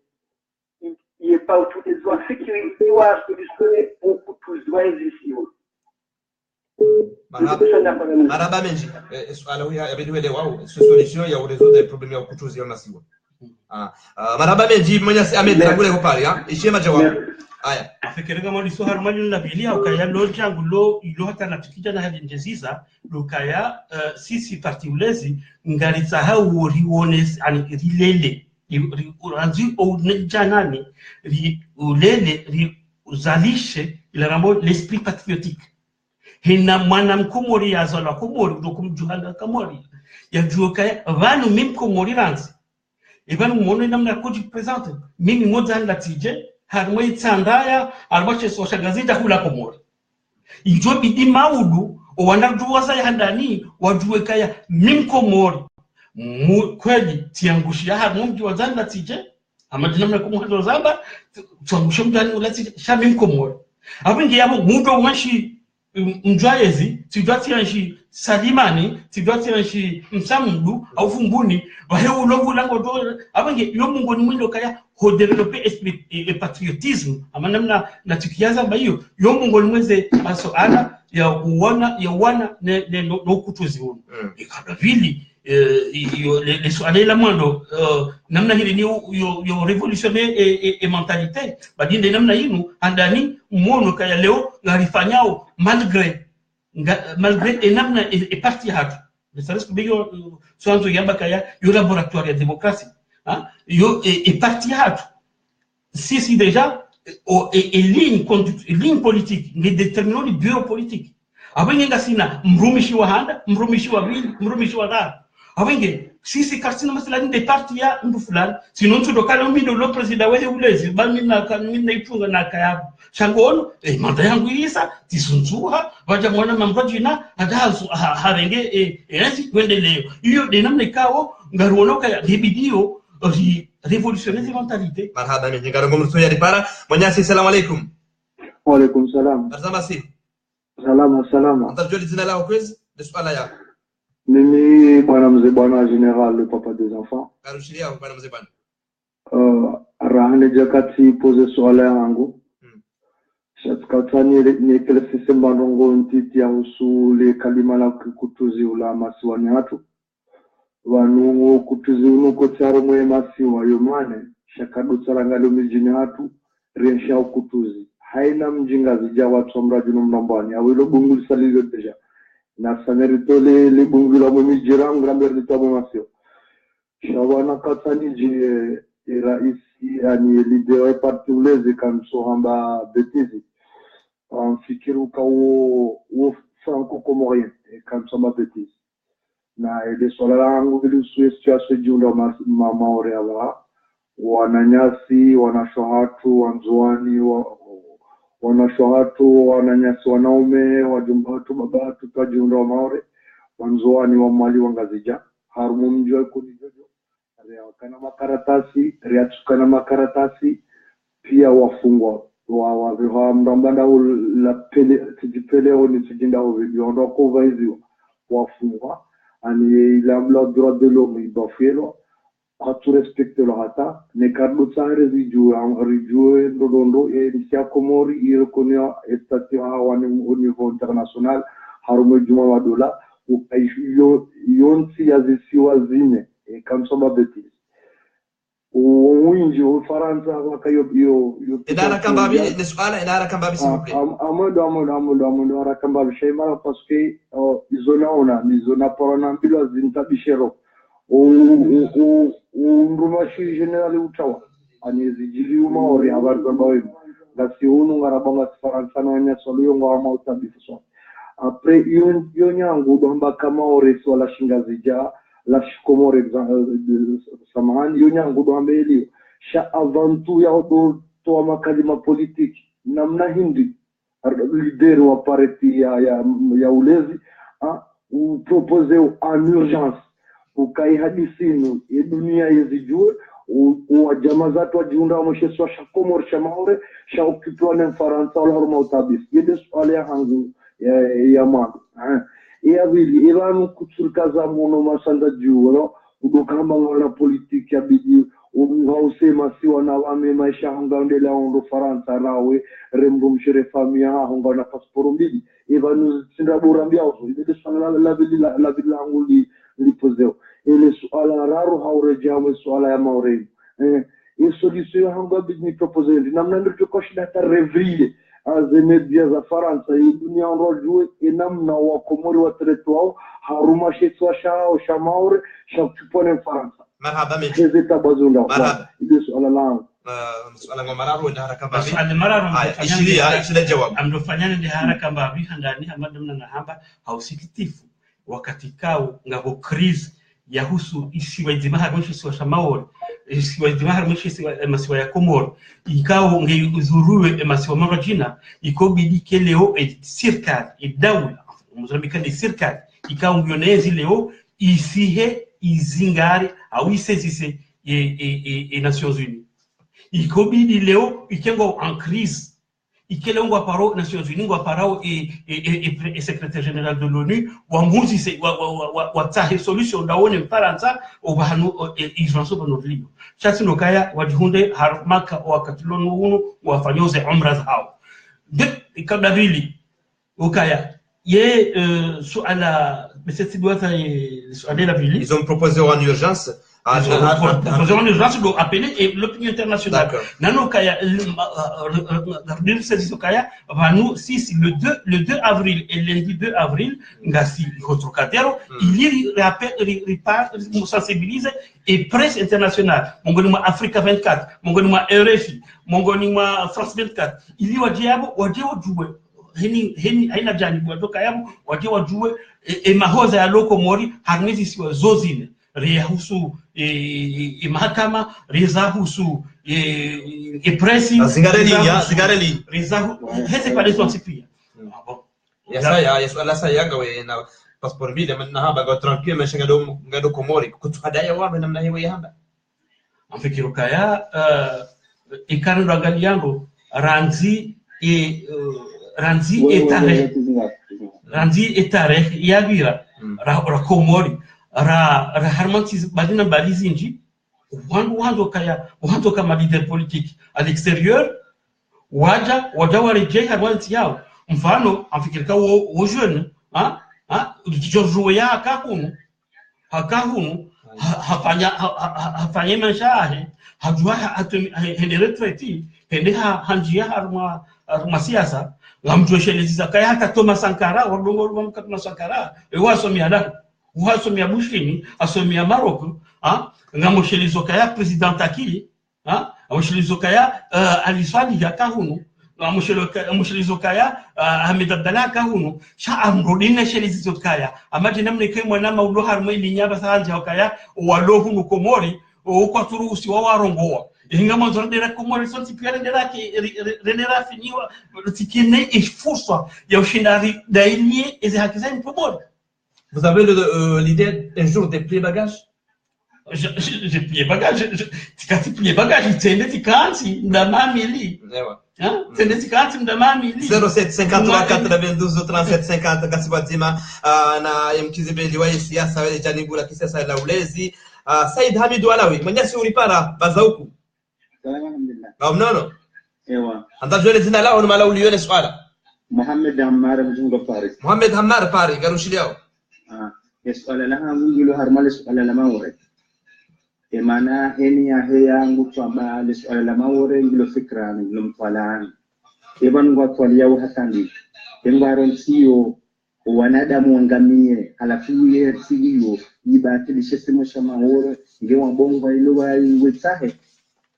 il n'est pas autour des droits sécurité, il y a solutionner beaucoup plus de droits existants. Maraba menji swala huyu abediwele wao solution ya urezo de problem ya kutuzi ona siwa. Maraba menji Mwenyasi Ahmed ngule ko pale ishema jawabu. Aya afikiri kama ni sohar mali na bilia ukaya lo jangu lo ilo hata na tukija na hadi njeziza lukaya sisi parti ulezi ngari sahau worione ani rilele uranzi au janani ulele uzalishe ila rambo l'esprit patriotique hina mwana mkomori yazala komori udokumjuhanga kamori yajua kaya vanu mimi komori ranzi evanu muone namna koji presente mimi moja la tije harmoi tsandaya albache sosha gazeta kula komori ijo bidi maudu wanajua za handani wajue kaya mimi komori kweli tiangushia harmoi wazani la tije ama dinamna komo zamba tuangusha mtani ulati sha mimi komori abinge yabo mudo mwashi mjwaezi tidwati yanshi salimani tidwati yanshi msamdu au fumbuni bahe ulovu lango do abange yo mungu ni mwindo kaya ho developer esprit et patriotisme amanamna na tukianza bayo yo mungu ni mweze aso ana ya wana ne no kutuzi huno ikada vili les soirées la mwando namna hili ni yo révolutionner et mentalité badinde namna yinu andani mwono kaya leo ngarifanyao malgré et namna et parti hatu ça risque biyo soanzo yamba kaya yo laboratoire de démocratie yo et parti hatu si déjà et ligne politique ngi déterminant le bureau politique abenge ngasina mrumishi wa handa mrumishi wa wili mrumishi wa dara abenge sisi kasina masala ni parti ya mtu fulani sinon tu dokala mimi ndo president wewe ulezi bali mimi ifunga na kayabu shangono manda yangu isa tisunzuha waja mwana mamrojina adazu harenge enzi kuendelea hiyo dinamna ikao ngaruonoka ya bibidio révolutionner les mentalités. Marhaba mimi ngarongo mtu ya ripara Mwenyasi salamu alaikum. Wa alaikum salam. Arzamasi. Salama. Utajua jina lao kwezi de swala yako. Mimi bwana mzee bwana général le papa des enfants. Karushilia bwana mzee bwana. Rahane jakati pose swala yangu. Shatkatani ni kile sistema ndongo ntiti ya usule kalima la kutuzi ula masiwani hatu. Wanu kutuzi unuko tsaro mwe masiwa yomane shakado tsarangalo mijini hatu rensha kutuzi haina mjinga zija watu mradi nomrambani awilo bungul salilo deja na sanerito le bungula mwe mijira ngramber litabo masio shawana katani je raisi yani leader parti ulezi kamso hamba betizi fikiru ka wo franco comorien kamso ma betizi na ile swala langu vile situation juu ndo maore hawa wananyasi, wanashohatu, wanzuani, wanashohatu, wananyasi wanaume, wajumba watu, baba watu, tajiunda wa maore, wanzuani wa mali wangazija, harumu mjua kunijojo, reakana makaratasi, reatukana makaratasi, pia wafungwa, wa mrambanda la pele, tijipele oni tijinda video, ndo kova hizi wafungwa, ani la droit de l'homme ibafelo, à tout respecter le rata, ne cardo sa rejouer ndondo et sia Comori il reconnaît et statut au niveau international harume juma wadola ou yonsi yazisi wazine et comme ça va bêtise winji Ufaransa wakayo yo idara kambabi ni swala idara kambabi s'il vous plaît amodo arakambabi shema parce que izona porona mbilo zintabishero Rumashi generali utawa anezijili umaori abarza bawe ngasi unu ngarabanga Faransa na nya solo ngwa utabiso après yonyangu domba kama ore swala shingazija la shikomore samahani yonyangu domba elio sha avantu ya to makalima politique namna hindi leader wa parti ya ulezi ou proposer en urgence ukai hadisinu ya dunia yazijue wa jamaa zatu wajiunda wa msheswa shakomor shamaore sha ukipwa na Faransa wala huruma utabis yede swali ya hangu ya mambo ya vili iranu kutsurkaza mono masanda juo udokamba ngala politiki ya bidi ungausema si wanawame maisha hangaondela ondo Faransa nawe rembo mshere famia honga na passport mbili evanu sindabura mbiao yede swali la vili anguli lipozeo ele suala raro haurejamwe suala ya maureni e solution hanga bidni proposer namna ndio tukoshida ta revrile az media za Faransa e dunia nrojue e namna wa Komori wa territoire haruma shetwa shao shamaure shakupone Faransa marhaba mimi hezeta bazunda ile suala langu suala ngoma raro ndio haraka babi suala mararo ishilia jawab amdo fanyana ndio haraka babi handani hamadamna na hamba hausikitifu wakati kao ngabo crise yahusu isiwa idimaha mwisho siwa shamaori isiwa idimaha mwisho siwa masiwa ya Komoro ikao ngezurue masiwa marajina ikobidi ke leo serikali idawla Mozambika ni serikali ikao ngionezi leo isihe izingari au isezise Nations Unies ikobidi leo ikengo en crise ikelengwa paro Nations Unies ngwa parao et secrétaire général de l'ONU wa muzise wa tahe solution daone Faransa obahanu ijanso banodliyo chasi nokaya wajihunde harmaka wakatilono hunu wafanyoze umra zao de kabla vili okaya ye suala meseti doata suala la vili ils ont proposé en urgence Nous urgence doit appeler et l'opinion internationale. Nano kaya va nous si le 2 avril et lundi 2 avril ngasi Rotrocadero il y sensibilise et presse internationale mongonima Africa 24 mongonima RFI mongonima France 24 il y wajiabo jouer heni haina jani wadoka yabo wajue mahoza ya Komori harmezi siwa zozine rehusu mahakama rezahusu presi zingareli rezahu hese pale sonsipia ya sa yanga we na passport mbili na hamba ga tranquille mesha ngado Komori kutukadaya wabe namna hiyo yamba amfikiro kaya ikano angaliango ranzi etare yabira ra Komori ra harmanti badina balizinji wando kama leader politique à l'extérieur waja warejea harmanti yao mfano afikirika wo jeune George ya hakahunu hafanya mashahe hajua hende retraite hende hanjia harma siasa ngamjosheleza kaya hata Thomas Sankara wadongo Thomas Sankara wasomia Bushini asomia Morocco ngamoshelizo kaya president akili amoshelizo kaya aliswali ya kahunu amoshelizo kaya Ahmed Abdallah kahunu sha amrodine shelizo kaya amaje namne kai mwana maulo harmo ilinyaba sanja kaya walohu Komori o kwa turusi wa warongoa inga manzora dera como resonsi piara dera que renera finiwa tikine esforço ya ushindari daily ezi hakiza impomor. Vous avez l'idée un jour de plier bagages? J'ai plié bagage, tikati plié bagage, tende tikansi ndamami li. Hein? Tende tikansi ndamami li. 07 53 92 37 50 Kasibazima na mkizibeli wa siasa wale janibu la kisasa la ulezi. Said Hamidu Alawi, mwenyasi ulipara baza huku. Alhamdulillah. Mnono? Ewa. Anta jwele zina lao ni malauli yone swala. Mohamed Hammar mjunga Paris. Mohamed Hammar Paris, garushili yao. Swala laha mungu harmale swala la mawre. Emana heni ya heya ngutwaba le swala la mawre ngilo fikra ngilo mtwalani. Eban ngwatwali yao hasandi. Engwaron siyo wanadamu wangamie halafu ye siyo yibatilishe simo shama mawre ngewa bongo ilowa iwetahe.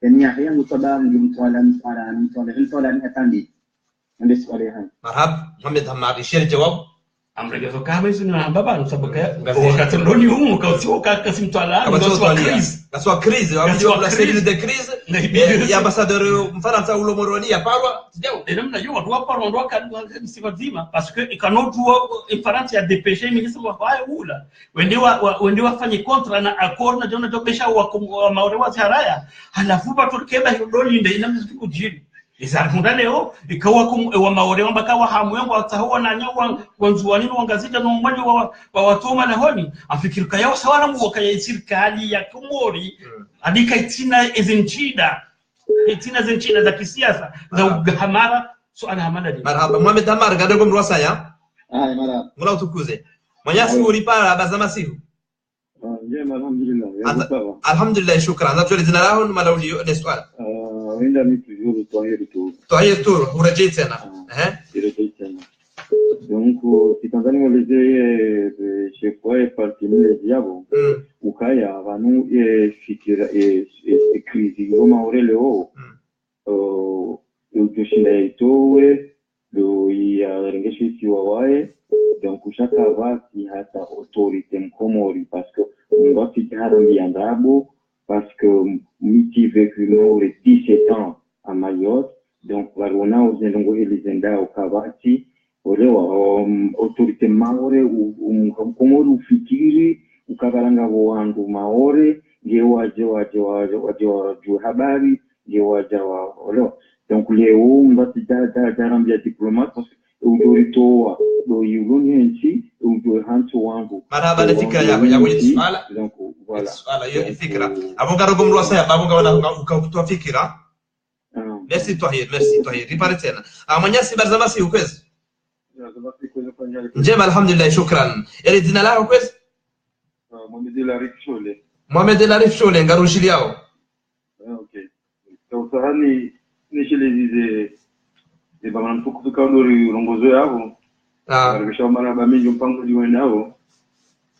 Eni ya heya ngutwaba ngilo mtwalani hasandi. Nde swala ya hani. Marhab, Mohamed Hammar, ishiri jawabu. Amregezo kama hizo na baba nusabaka wakati ndoni humu kausiwa kasimtwala kaswa crise kaswa crise wabijua la cellule de crise ya ambassadeur mfaransa ulo moroni ya parwa sijao namna yo watu wa parwa ndo akadimsivazima parce que ikanotu France ya dépêcher ministre wa hayo ula wende wafanye kontra na accord na jona jobesha wa maorewa haraya halafu batorkeba ndoni ndio inamziku jini izakunda leo ikawa wa maore wamba wa hamu yangu watahuwa na nyawa wanzuanini wangazija na mmoja wa watoma na honi afikirika yao sawa na muoka ya serikali ya Komori adika itina ezenchida za kisiasa za ugahamara suala hamada di marhaba Mohamed Hammar gadogo mrwasa ya marhaba mula utukuze mwenyasi ulipara bazama sihu njema alhamdulillah alhamdulillah shukran natwele zina lao ni malauli ni swala wenda ni toujours Tahir tour urejei tena irejei tena donc Tanzania walize chefwa partimile yabo ukaya vanu fikira crise ngoma oreleo ukishinda itowe do ya rengeshi wawae donc chaque vati hata autorité mkomori parce que ngoti harambi andabo parce que miti vécu le 17 ans à Mayotte donc walona uzengo elizenda ukabati olewa autorité maore umkomori ufikiri ukavaranga wangu maore ngewaje waje habari ngewaje olewa donc leo mbati darambia diplomate parce que udoritoa do yulunyenchi udo hantu wangu marhaba na fikra yako ya swala donc voilà swala hiyo fikra abonga rogomrwa saya abonga wana ukatoa fikra merci Tahir ripare tena mwenyasi barzama si ukwezi njema alhamdulillah shukran yale jina lako kwezi Mohamed El Arif Shole ngarushili yao okay tawsahani nishile zize baba mtukufuka ndori rongozo yao Nimeshaomba bamingi mpango liwenao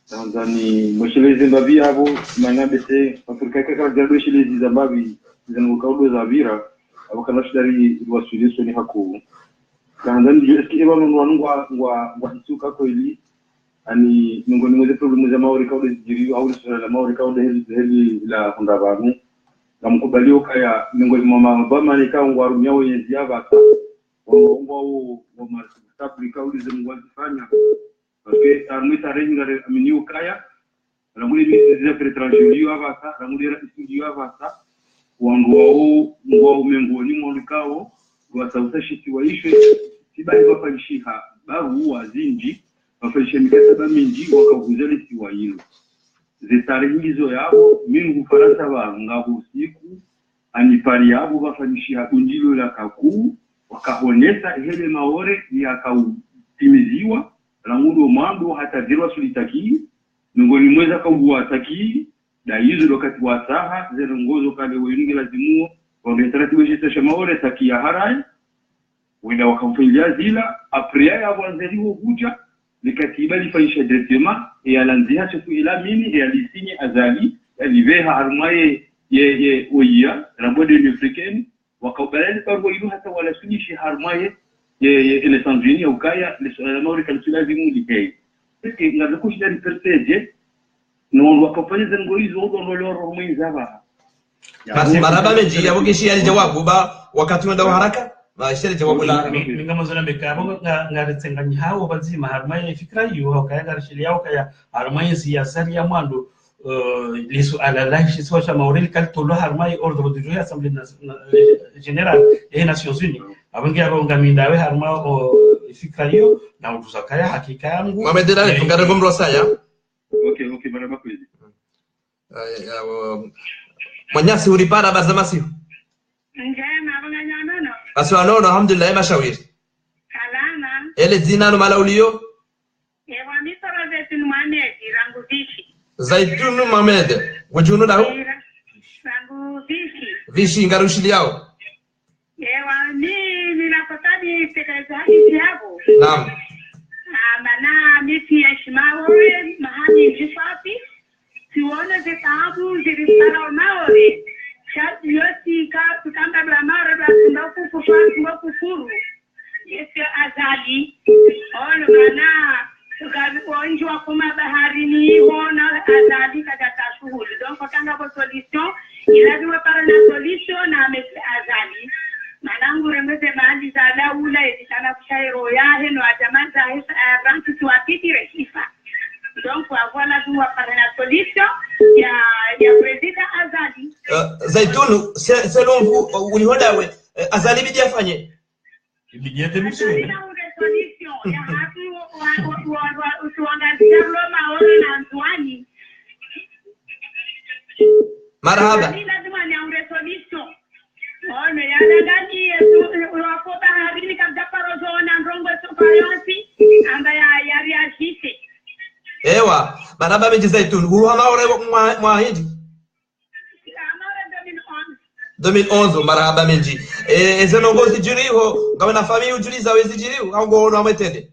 Tanzania mwishelezi mbavi hapo manabese Afrika kaka jado shilezi za mbavi zanukaudo za vira abo kana shidari wasiliso ni haku Tanzania eski eba ngwa hisuka ko ili ani ngoni mweze problemu za maori kaudo jiri au la maori kaudo hezi la kunda bangu ngamkubalio kaya ngoni mama bama ni ka ngwarumia wenzi aba ngo Afrika ulize mwazifanya parce que armita renga amini ukaya na mwili misiza pretranjio avasa na mwili studio avasa wangu wao mengoni mwalikao wasausa shiti waishe sibali wafanyisha baru wazinji wafanyisha mikataba mingi wakavuzele siwa hilo zetare hizo yao mimi Ufaransa banga usiku anipari yao wafanyisha unjilo la kakuu wakahonesa hele maore yakautimiziwa rangudo mambo hata zirwa sulitaki ngoni mweza kaubwa taki da hizo wakati wa saha zirongozo kale wengi lazimuo wangetaratibu jisha maore taki ya harai wenda wakamfilia zila apria ya wanzeliwo kuja likatiba lifaisha directement et alanzia siku ila mimi et alisinye azali aliveha armaye ye oya rabode africaine wakaubali kwa hilo hata wala sunishi harmaye ile Tanzania ya ukaya le maori kalisilazimu likei sisi ngazo kushida perceje no wakafanya zengo hizo ndo leo mwenza ba marhaba meji ya bokishi ya jawabu ba wakati wenda haraka ma shari jawabu la ngamo zona bekabo ngaritsenganyi hawo bazima harma fikra hiyo kaya garishili yao kaya harma siasa ya mwando lisu ala lahi sosha mauril kaltolo harma ordre du jour assemblée générale des nations unies abangi abonga mindawe harma fikra hiyo na utusakaya hakika yangu mamedela ngare gomro saya okay bana bakwezi Manyasi uripara bazamasi. Njema abanganyana no. Aswa no alhamdulillah mashawiri. Salama. Ele zina no malaulio? Ewa mitoro zetu Mohamed rangu vishi. Zaitunu Mohamed. Wajunu dahu? Rangu vishi. Vishi ngarushili yao. Ewa ninapotadi tekelezaji yabo. Naam. Mana miti ya shimawe mahali jifapi. Siona zitabu zilistara maore shati yote kanda bla maore bla tundakufa kufuru yese azali ono mana tukaonje wa kuma baharini ona azali katika shughuli donc kanga kwa solution lazima para na solution na mesi azali manangu remeze mahali za daula itana kushairo yahe no atamanta hisa banki tuwapiti resifa. Donc voilà nous apparaît la solution ya président Azali. Zaitunu selon vous ulihodawe Azali bidi afanye bidi atemisho na solution ya hatu tuangazia Roma ole na Antoine marhaba lazima ni une solution ono ya ndani wako baharini kabla parozo na ndongo sopayansi amba ya riashisi. Ewa, maraba meji Zaitun, uruhama ore mwahindi? 2011, maraba meji. Eze nongozi jiriho, kama na fami ujuliza wezi jiriho, au ngono ametende?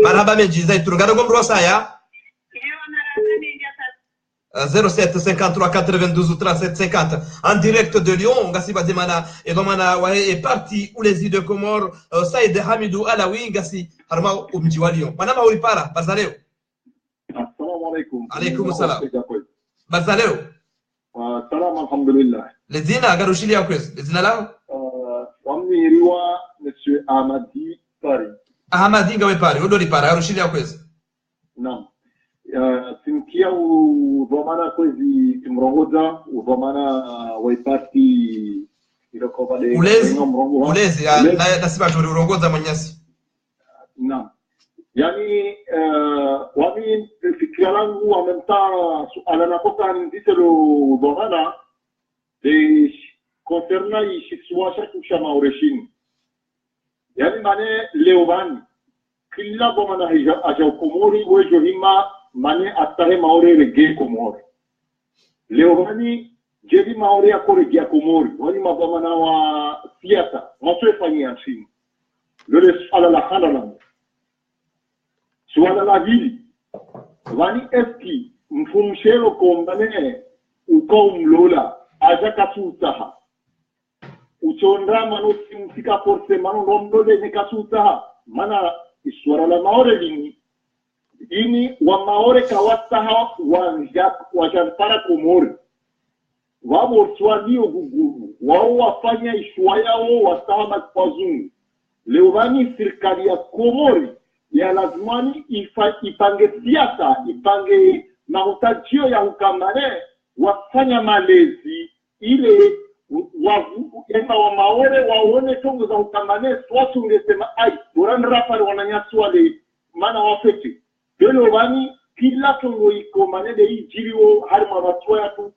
Maraba meji Zaitun, gado gomro saya? 07 53 92 37 50 en direct de Lyon ngasi bademana et domana est parti où les îles de Comores Saïd Hamidou Alawi ngasi harma umji wa Lyon manama ulipara bazaleo assalamu alaykum alaykum salam bazaleo salam alhamdulillah lezina garushili ya kwezi lezina lao wamiriwa monsieur Ahmadi Pari Ahmadi ngawe Pari odori para garushili ya kwezi naam simkia uvomana kwezi timrongoza uvomana waipati ilokobale ulezi nasima juri urongoza mwenyasi naam yani wami fikira langu wamemta suala nakoka nindise lo uvomana de concerna ishiswasha kushama ureshini yani mane leovani kila bomana aja ukomori wejo hima mane atahe maore rege komori leovani jevi maore akore gia komori wani mabamana wa siasa maso fanyia nchini lole suala la halala suala la hili wani eski mfumshelo kombane uko mlola aja kasutaha uchondra mano simfika forse mano lomdole ne kasutaha mana iswara la maore lini ini wa maore kawataha wa janpara komori wabo swali oguguru wao wafanya ishwa yao wasaha mazungu leovani serikali ya Komori ya lazimani ipange siasa ipange mahutajio ya ukamane wafanya malezi ile yema wa maore waone tongo za ukamane swatu ungesema ai borani rapale wananyasi wale mana wafete dole wani kila tongo iko manede hii jiriwo harima watuwa ya tu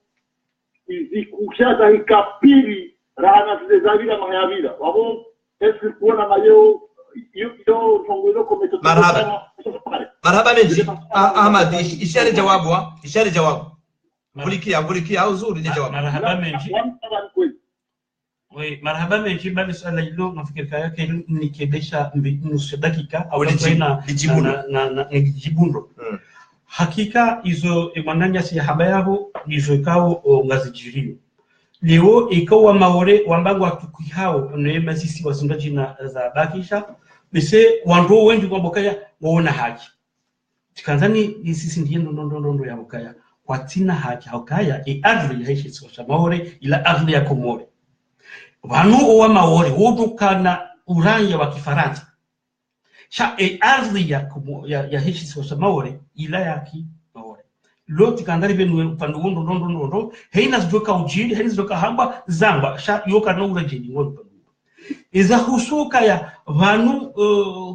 izikushaza ikapiri rahana zile zavila mahayavila wabo esi kuona mayo yo tongo ilo kometo marhaba meji Ahmad ishare jawabu bulikia au zuri ni jawabu marhaba meji oui marhaba meji bali swala hilo nafikiri yake ni kedesha nusu dakika au na jibundo hakika hizo mwananya si habayabo hizo kao ngazijirio leo ikawa maore wambango atukihao neema sisi wasundaji na za bakisha bise wando wengi kwa bokaya waona haki tikanzani sisi ndiye ndo ya bokaya kwa tina haki haukaya ardhi ya hishi sosha maore ila ardhi ya Komore wanu wa maore wodukana uranja wa Kifaransa sha ardhi ya hishi sosha maore ila yaki maore loti kandari benu pandundo ndo heina zoka ujiri heina zoka hamba zamba sha yoka no urajini ngondo iza husuka ya vanu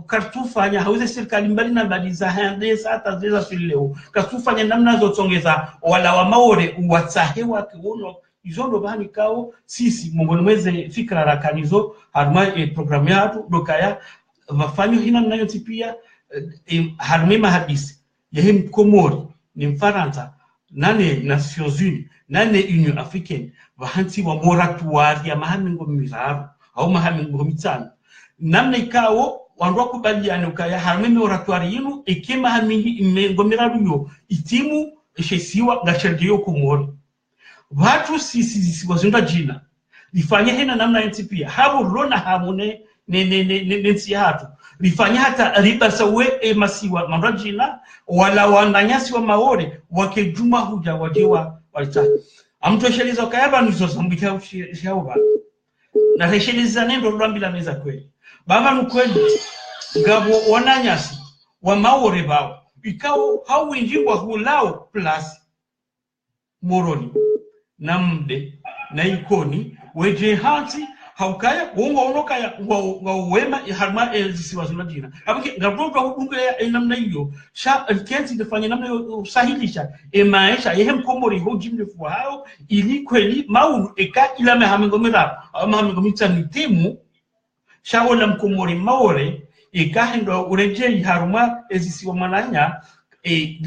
kartufanya hauze serikali mbali na mbali za handesa hata zeza fileo kartufanya namna zotsongeza wala wa maore uwatsahewa kiuno izondo bani kao sisi mongoni mweze fikra rakanizo harma programu yatu dokaya wafanyo hina nayo tipia harma mahadisi yehe Komori ni Mfaransa nane Nations Unies nane Union Africaine wahansi wa moratoire ya mahamingo miraru au mahamingo mitano namna ikao wandwa kubaliana ukaya harmeme oratoire yinu ikema hamingo miraru yo itimu shesiwa gasherdio Komori watu sisi wazunda jina lifanye hena namna yentipia habu rona hamune nensi hatu lifanye hata riba sawe masiwa mandrajina wala wananyasi wa maore wakejuma huja wajewa walita amtosheleza kayaba nizosambika ushaoba na resheleza nendo lwambila meza kweli baba mkweli ngabo wananyasi wa maore bao ikao hauinjibwa hulao plus moroni na mde na ikoni weje hansi haukaya wongo onoka ya wema harma zisiwa zunajina abike ngabroka hudunga ya namna hiyo sha kenzi defanya namna hiyo sahilisha maisha yehem Komori hojimle fuao ili kweli maulu eka ila mehamengomera mahamengomita timu sha wala Mkomori maore eka hendo ureje harma zisiwa mananya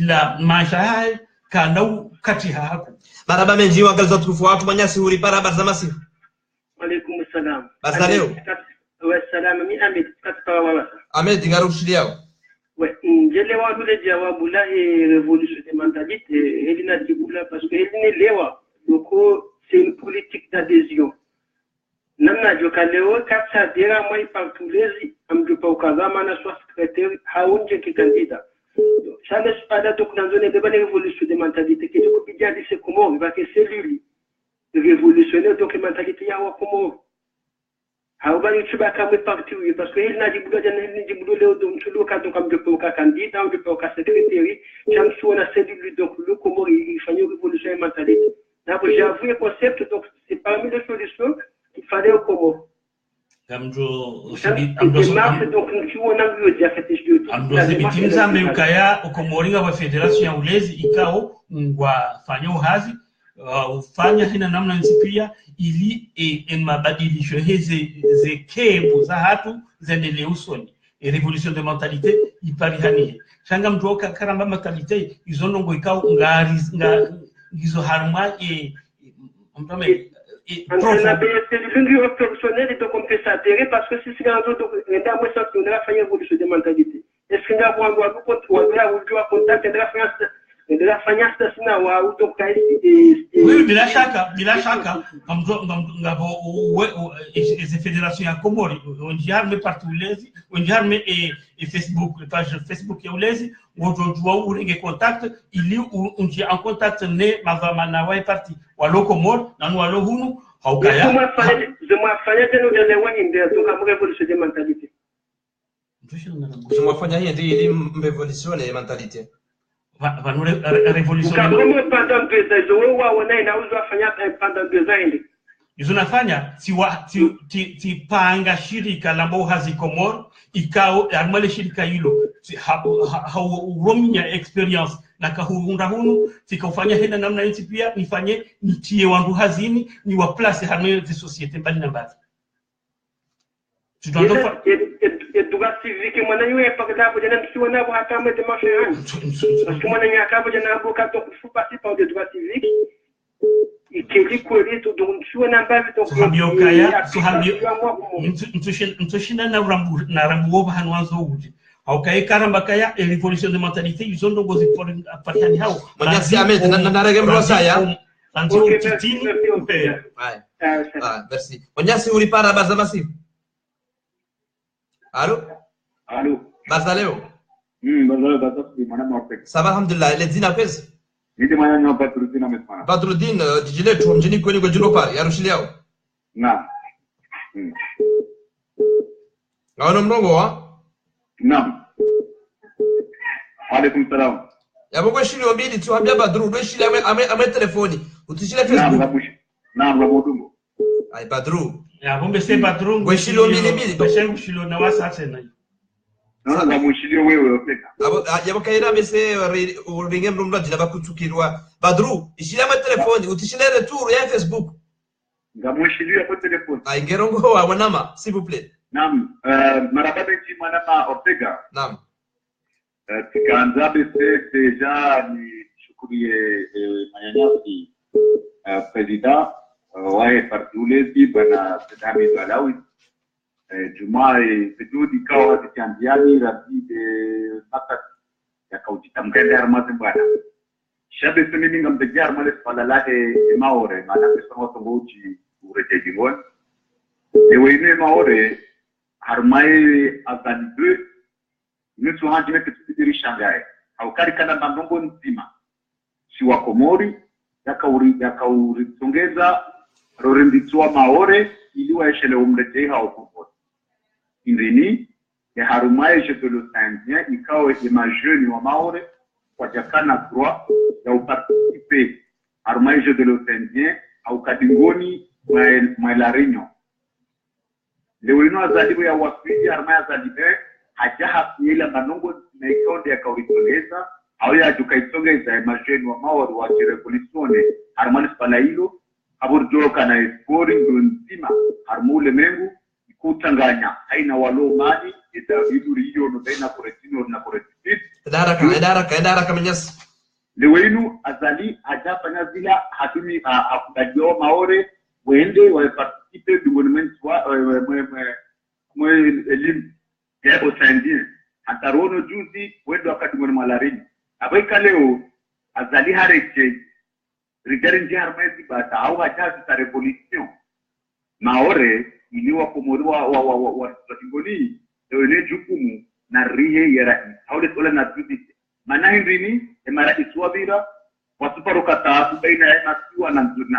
la maisha hai kana kati hako maraba menji wangaza tukufu watu manyasi huri para barzamasi Alaikum salam. Barzaleo. Wa salam mi Ahmed katika wawasa. Ahmed ngarushiliao. Ouais, njele wa dule jawabu la révolution des mentalités elina dibula parce que elina lewa loko c'est une politique d'adhésion. Namna joka leo kapsa dira moi partout les amjupa ukazama na swa secrétaire haunje kikandida. Chale spada donc dans une débat révolution des mentalités qui ko bidia di se comment va que cellule révolutionnaire donc mentalité ya wa Komoro haubani tuba kama parti huyo parce que il na jibulo jana ni jibulo leo donc tulo ka donc amjopo ka candidat ou ka secrétaire chamsu na cellule donc le Komoro il fait une révolution mentalité là j'ai avoué le concept donc c'est parmi les solutions qu'il fallait au Komoro kamjo donc tuona ngio dia fait je amdoze bitimza mbeukaya ukomoringa wa federation ya ulezi ikao ngwa fanya uhazi ufanya hina namna nsipia ili mabadilisho heze kebo za hatu zendelee usoni revolution de mentalité iparihanie shanga mtoka karamba mentalité izonongo ikao ngari ngizo harma mtame c'est l'union professionnelle et donc on peut s'adhérer parce que si c'est un autre renda moi ça on a fait une révolution de mentalité est-ce qu'il y a un droit ou contact de la France de la fanyasta sina wa utoka oui bila shaka ngabo les fédérations ya Komori onjarme partout lezi onjarme et Facebook la page Facebook ya ulezi wojojua urenge contact ili unji en contact ne mavama na wa parti wa Komori na walo hunu haukaya je m'afanya tena ile wani ndio donc révolution de mentalité je m'afanya hiyo ndio ili révolution de mentalité révolution pendant 2 ans waona inauzwa fanya pendant 2 ans izunafanya ti panga shirika la Mbohazi Komoro ikao armale shirika hilo hauromnya experience na kahurunda hunu tikafanya hena namna hizi pia nifanye nitie wangu hazini ni wa place harmele de société mbali na mbali tunaondoka eduga civique mwana yeye pakata hapo jana msiona hata mwe mafehani parce que mwana yeye akapo jana hapo kato kufupa par de droit civique ikeli kweli to donc siona mbali to habiokaya so habio mtushinda na rambo hanwanzo uje au kai karamba kaya revolution de mentalité izondo gozi parihani hao manyasi amete na regemro saya anzo titini merci manyasi ulipara bazamasi Allô Allô. Bazaleo. Bazaleo basafiri mwana mwapeka. Ça va alhamdulillah. Les dina pesa. Ndio maana ni Badruddin amesema. Badruddin dijile tu mjini kwenye kwa jino pale yarushili yao. Naam. Naona mrongo wa? Naam. Alaykum salam. Ya bongo shili wabili tu ambia Badru ndo shili ame telefoni. Utishile Facebook. Naam na mhudumu. Ai Badru. Ya bombe se Badru. Ngo shili wabili. Bashengu shili na wasate na. Naona na mushilio wewe opeka. Abo yabo kaira bese uringe mrumba jilaba kutukirwa. Badru ishile ame telefoni utishile retour ya Facebook. Ngamushilio kwa telefoni. Ai ngerongo wa wanama s'il vous plaît. Naam, marabada nchi manama Ortega. Naam. Tukaanza bese deja ni shukurie manyanyasi president wae partulezi bana Sedami Malawi. Jumai sedudi kawa dichandiani rabi de makat ya kaujitamkende armati bwana. Shabe semini ngambeji armale falalahe maore mana pesa watongoji urejeji ngon. Ewe maore harmai azalibe nusu hanjime ketudiri shangae au kari kana mandongo nzima si wa Komori yakauri tongeza rorinditswa maore ili waeshele umrejei hao popote indini ya harumai jetolo sandien ikawe imajeni wa maore kwa jakana droit ya uparticipe harumai jetolo sandien au kadingoni mailarinyo lewino azalibu ya waswidi harumai azalibe hajaha ila manongo na ikonde ya kauritongeza au ya jukaitongeza imajeni wa maore wa revolusione harumani spalailo aburjoka na espori nzima harmule mengu kutanganya haina walo mali itabidu hiyo no baina koretino na koretit idara kamenyas lewenu azali hajafanya zila hatumi akudajio maore wende wa participe du monument wa mwe elim ya osandie atarono juzi wendo wakati mwana malarini abaika leo azali hareche regarding the armezi bata au hajazi ta revolution maore iliwa komoriwa wa tingoni ndio jukumu na rihe ya rais au le na judisi maana hindini emara iswabira wasuparuka taabu baina ya masiwa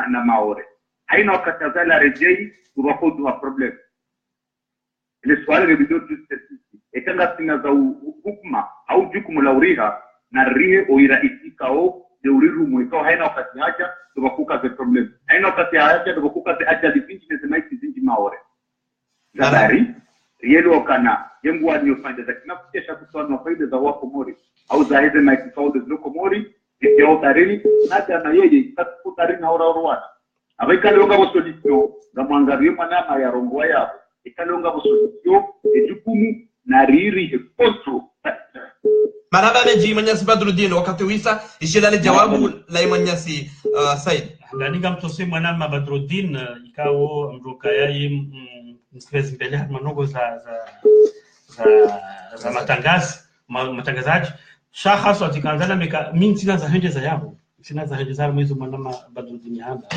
na maore haina wakatazala rejei tuwakodu wa problem ile swali le video etanga singa za hukuma au jukumu la uriha na rihe oira itikao de uriru mwiko haina wakati haja tuwakuka the problem haina wakati haja tuwakuka the haja difinji nezema ikizinji maore Zabari, yelo kana yengu waliofanya za kinafikisha kutoa faida za wako Komori au za hizo na kifaudi za Komori ikio tarini hata na yeye takutarina na ora abaikaleonga bosolution ngamwangarie manama ya rongo yao ikalonga bosolution ejukumu na riri heposo maraba meji manyasi Badruddin wakati wisa ishilale jawabu la imanyasi Said ndaninga mtose mwanama Badruddin ikao mroka yayi msikilizaji mbele hadi manogo za matangazaji shahaso atikanzana meka mimi sina za hende za yabo sina za hende za mwezi mwanama Badruddin hamba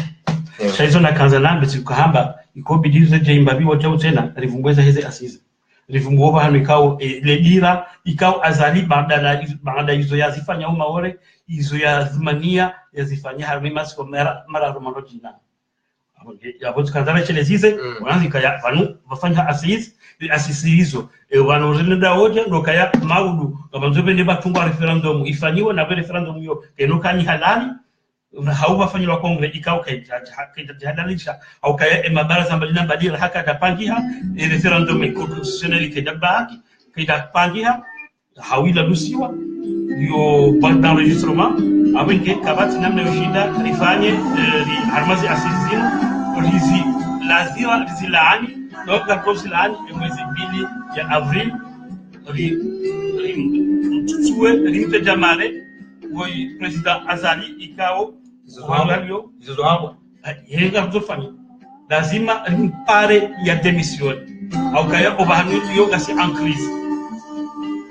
shaizo na kanzana mbisi kuhamba ikobidi ze jimbabi wote tena rivumbweza hizi asizi rivumbuwa hano ikao ledira ikao azali baada hizo yazifanya maore hizo yazimania yazifanya harmimasi kwa mara romanojina yabo tukazana chele zize wanzika ya vanu wafanya asisi hizo wanorinda wote ndokaya maudu kamanzobe ne batungwa referendum ifanyiwe na referendum hiyo enokani halali na haubafanywa kongre ikao kaijadalisha au kaya mabaraza mbadala badila haka tapangiha referendum constitutionnel kedabaki kedapangiha hawila lusiwa yo dans l'enregistrement avec que kabati namna yoshinda rifanye harmazi asizino rizi lazima rizilani doka kosilani mwezi 2 ya avril mtuwe rimte jamale woi president Azali ikao wangalio zizohabu yenga kuzofanya lazima rimpare ya demission au kaya obahanu yoga si en crise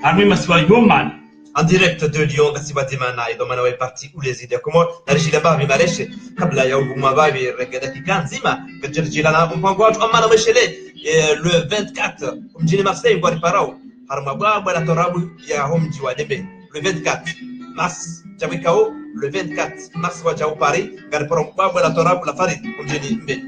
armi masiwa yoman en direct de Lyon Gasibatimana et Domana parti où les idées comment narishida babi mareshe kabla ya uguma babi regedaki kanzima kajirjilana mpangwa amana meshele le 24 mjini Marseille kwa parao harma bwana torabu ya homji wa debe le 24 mars jawikao le 24 mars wa jao Paris gariporo bwana torabu la Farid mjini mbe le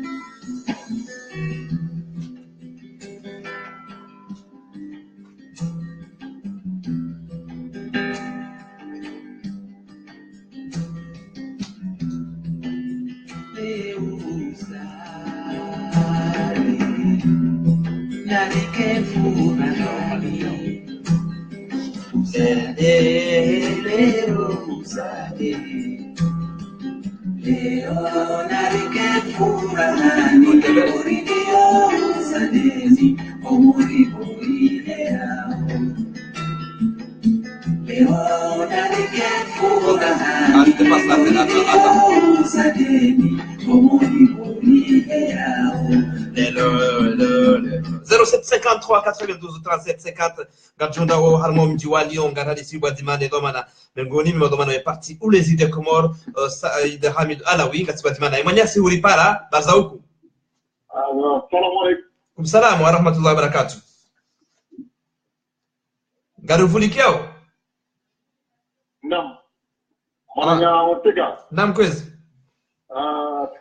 0753 92 37 50 Gadjonda o harmo mji wa Lyon garadi sibwa dimane domana mengoni mdomana ya parti ulezi de Comore Said Hamid Alawi katsibwa dimana imanyasi uripara bazauku assalamu alaykum salam wa rahmatullahi wa barakatuh garufulikiao nam mwana Ortega nam kwezi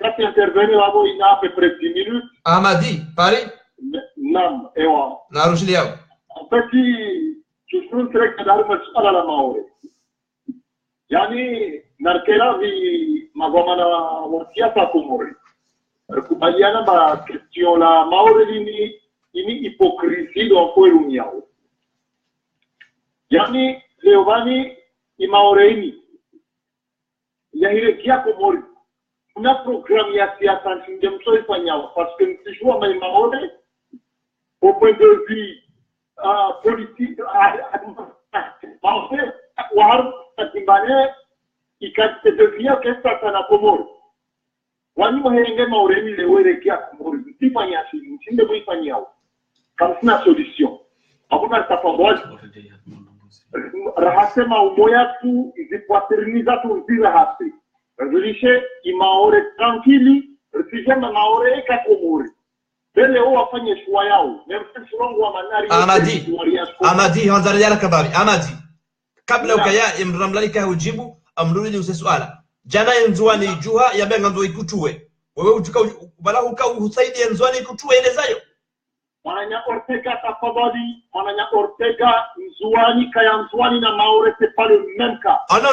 Quand intervenir là-bas, il y a à peu près 10 minutes. Amadi, Paris? Non, ewa. Narushiliao. En fait, je suis très clair, mais je suis à la maore. Yani, narkela vi magomana workia sa kumori. Kubaliana ba question la maore ini hypocrisie do ko lumiao. Yani, Leovani imaore ini. Yahirekia kumori. Una programme ya siasa nchini mso ifanyao parce que mtijua maimamone au point de vue politique maote wahar katimbane ikate devia kesta sana komoro wani mahenge maureni lewere kia komoro mtifanya sisi mtinde muifanyao kama sina solution hakuna tafadhali rahasema umoya tu izipaterniza tu zirahasi Riche imaore tranquili, risijema maore kakomori. Bele o afanye shua yao. Nemse shwangu wa manari. Amadi, hanzari yala kababi. Amadi. Kabla ukaya imramlalika hujibu, amruli use suala. Jana yenzuani juha ya benga ndo ikutuwe. Wewe utuka bala uka usaidi yenzuani ikutuwe elezayo. Mananya Ortega tafadhali, mananya Ortega nzuani kaya nzuani na maore c'est pas le même cas. Ah non,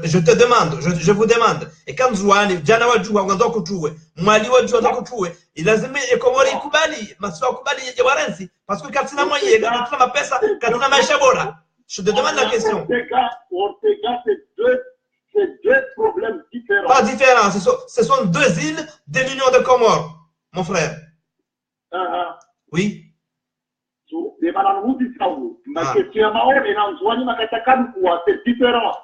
je te demande, je vous demande. Et quand nzuani jana wajua ngando kutuwe, mwali wajua ndo kutuwe, ilazime ekomori kubali, maswa kubali yewarensi parce que katina moye, katina mapesa, katina maisha bora. Je te demande la question. Ortega c'est deux problèmes différents. Pas différents, ce sont deux îles de l'Union de Comores, mon frère. Oui.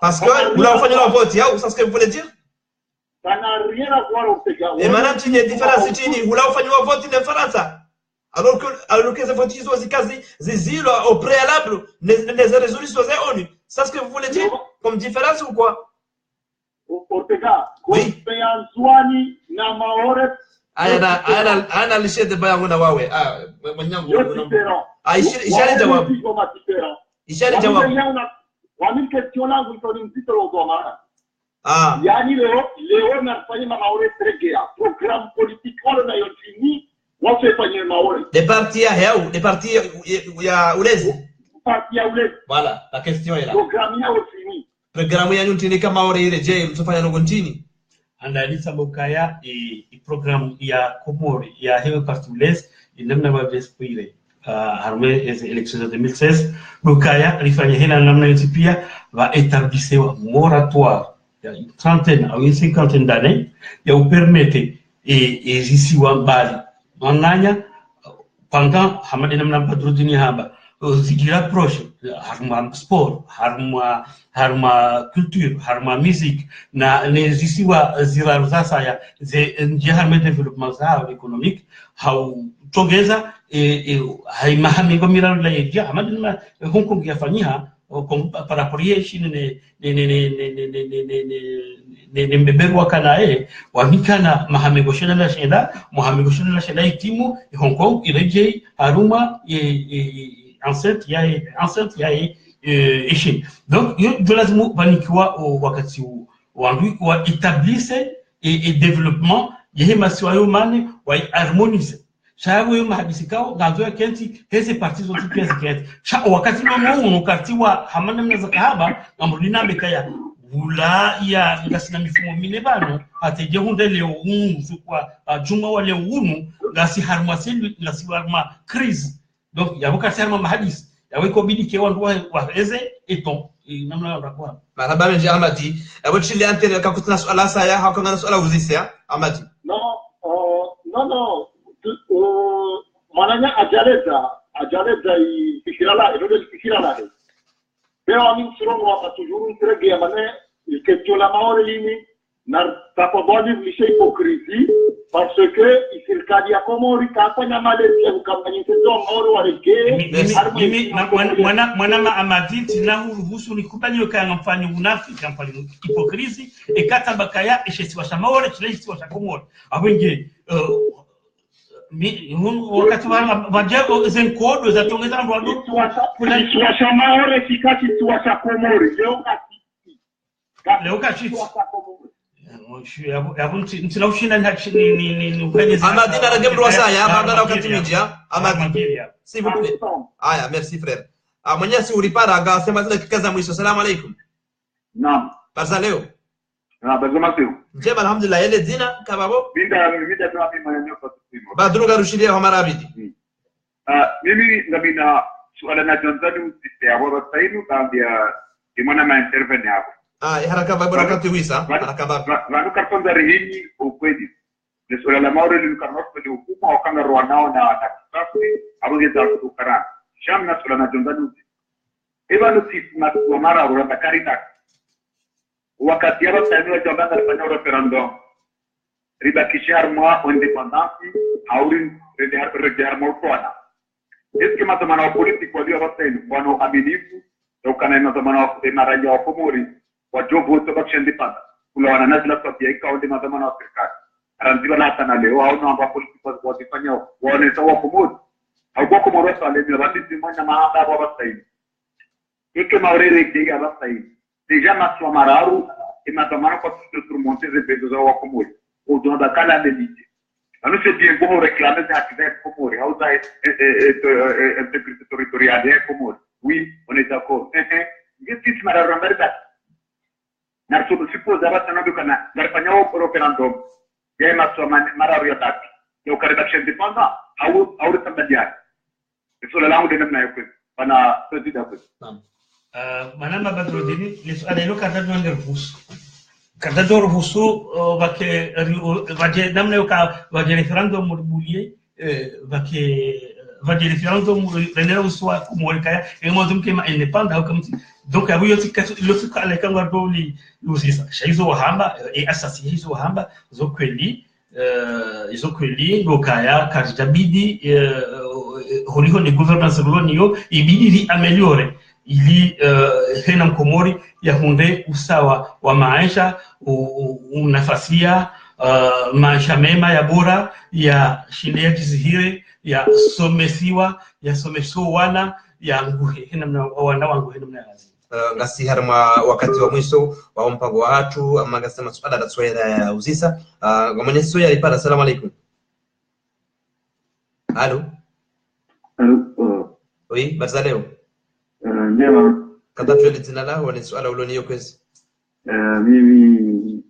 Parce que vous l'avez fait la vote, c'est ce que vous voulez dire? Ça n'a rien à voir au Pega. Et maintenant, tu n'as différence, vous l'avez fait la vote en France. Alors que ces votes sont quasi des îles au préalable, les résolutions sont ONU. C'est ce que vous voulez dire? Comme différence ou quoi? Ortega, oui. Ana lishe de baya ngona wawe mwanyangu ishari jawabu wami question langu itoni mzito logoma yani leo nafanya maore tregea programme politique wala na yotini wase fanye maore des partis ya ulezi voilà la question est là programme ya otini programme ya nyuntini kama maore ile je mtofanya ngontini andalisa bokaya program ya Comore ya hewe partulez namna ba vespire harme les élections de 2016 bokaya rifanya hena namna yote pia va établir un moratoire ya une trentaine à une cinquantaine d'années ya vous permettre et ici wa bali manganya pendant hamade namna badrudini haba zigira proche harma sport harma culture harma musique na nezisiwa ziraruza saya ze njiharme development zao economique hau togeza haimahami gomira la yeja hamadina Hong Kong yafanyia par rapport yeshi ne mbeberwa kanae wamikana mahamegoshana la shenda itimu Hong Kong ireje haruma enceinte yae ishi donc yo lazima banikiwa wakati wandu wa établisse et développement yehe masiwa yo mane wa harmonize shago yo mahadisi kao ganzo ya kenti heze parti zote pia zikenti wakati no wakati wa hamana mna zakahaba amrudina bekaya vula ya ngasina mifumo mine bano ateje hunde leo kwa juma wa leo unu ngasi harmasi ngasi harma crise donc yabuka serma mahadisi yaweko bidi ke wandu wa heze eton namna rakwa marhaba mji Amadi abuchi li antene kakutna swala saya hakuna swala uzisia Amadi no mananya ajaleza ikirala ndio ikirala pero a mí solo no va toujours entreguer mané question la maore limi na tapobodi vlishe hypocrisie parce que isilkadi ya komori kafanya Malaysia ukamfanya mchezo maore mimi mwana Amadi tinahu ruhusu nikubali kanga mfanye unafiki mfanye hypocrisie ekatabakaya eshesiwa shamaore chilesi wa komori abenge wakati wajeko zenkodo za tongeza ndo kuna shamaore fikati tuwa komori leo kati ntina ushina ni ukanyezi Amadi na ngemru wasaya amada wakati media Amadi s'il vous plaît aya merci frère mwenyezi ulipara ga sema zile kikaza mwisho salamu alaykum naam baza leo bazama sio njema alhamdulillah yele zina kababo vida tuna mimi maneno kwa kusema badru garushilia wa marabidi mimi ngabina suala na Tanzania ya bora sainu kaambia imona ma intervene hapo haraka wakati wisa haraka vandu kartonda rihini ukweli le suala la maure lilukarnosto li hukuma wakanga ruanao na kisafi abugeza kutukara shamna suala na Tanzania eba nutisma kwa mara uranda karita wakati ya sainu wa jambanga alifanya referendum riba kishar mwa independence aurin rejehar mwa eske matamana wa politiki walio wasainu wano aminifu ukana matamana wa maraja wa komori wajobu to baksha independence kula wana nazla kwa ika wende matamana wa serikali aranziwa na hata na leo au na politiki wakifanya waone sawa komori au kwa komori wale ni rafiki mmoja maada wa wasainu ike maurere kiga wasainu deja maswa mararu imatamana kwa surmonter les besoins wa komori au dans la cala de l'idée. Alors c'est bien bon réclamer des activités comores, intégrité territoriale des comores. Oui, on est d'accord. Qu'est-ce qui se m'a rendu ça? N'a suppose avoir un autre canal. L'arpagna au référendum. Il y a ma somme mararia date. Il y a au carré indépendant. Aour tambadia. Et sur la langue de n'importe quoi. Pana président. Manama Badrodini, les allélo cadavre de l'Erbus. Kadador husu vaje namna yoka vaje referendum mubulie vaje referendum renera uswa kumolika emozo mkema independent au kamti donc abuyo tikatu lotuka ale kangwa doli lusisa shaizo wahamba asasi hizo wahamba zokweli ngokaya kajitabidi holiho ni governance roloniyo ibidi li ameliore ili hena mkomori ya hunde usawa wa maisha unafasia maisha mema ya bora ya shindea kizihire ya somesiwa ya somesho wana ya nguhe hena mna wana wangu hena mna yazi ngasi harma wakati wa mwisho wa mpango wa watu ama ngasema suala la swala ya uzisa ngomanye soya alipata asalamu alaykum allo oui bazaleo njema kata tuele jina la wale swala uloniyo kwezi mimi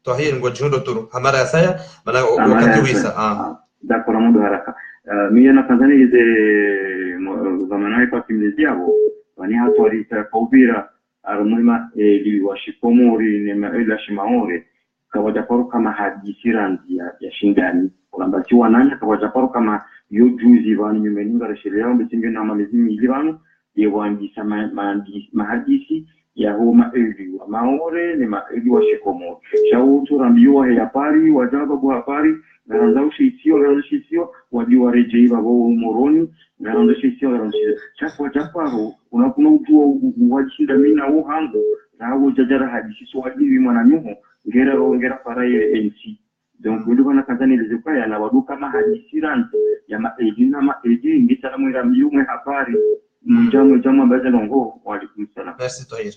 Tahir ngojundo turu hamara ya saya mana wakati wisa d'accord muda haraka mimi na Tanzania hizi zamani kwa kimlezi yao wani hatu walita kaubira arumima liwashikomori nema shimaore kawaja paru kama hadisi ranzi ya shindani kwamba si wananya kawaja paru kama yo juzi vani nyumeninga resheria mbitinge na malezimi ilivanu yewandisa mahadisi ya homa evi wa maore ni maevi wa shikomori shautu rambiwa ya pari wajaba bu hapari na shitio wadiwa rejei babo moroni na shitio chakwa chaparo unakuna utuo wajishinda mina uhango na hawo jajara hadisi so wadiwi mwananyuho ngera para ye NC donc ndio bana kazani ile kwa ya lawaduka kama hadisiran ya maeji na maeji ngita mwira mjumwe habari mjamu ambaye longo walikum salam. Merci Tahir.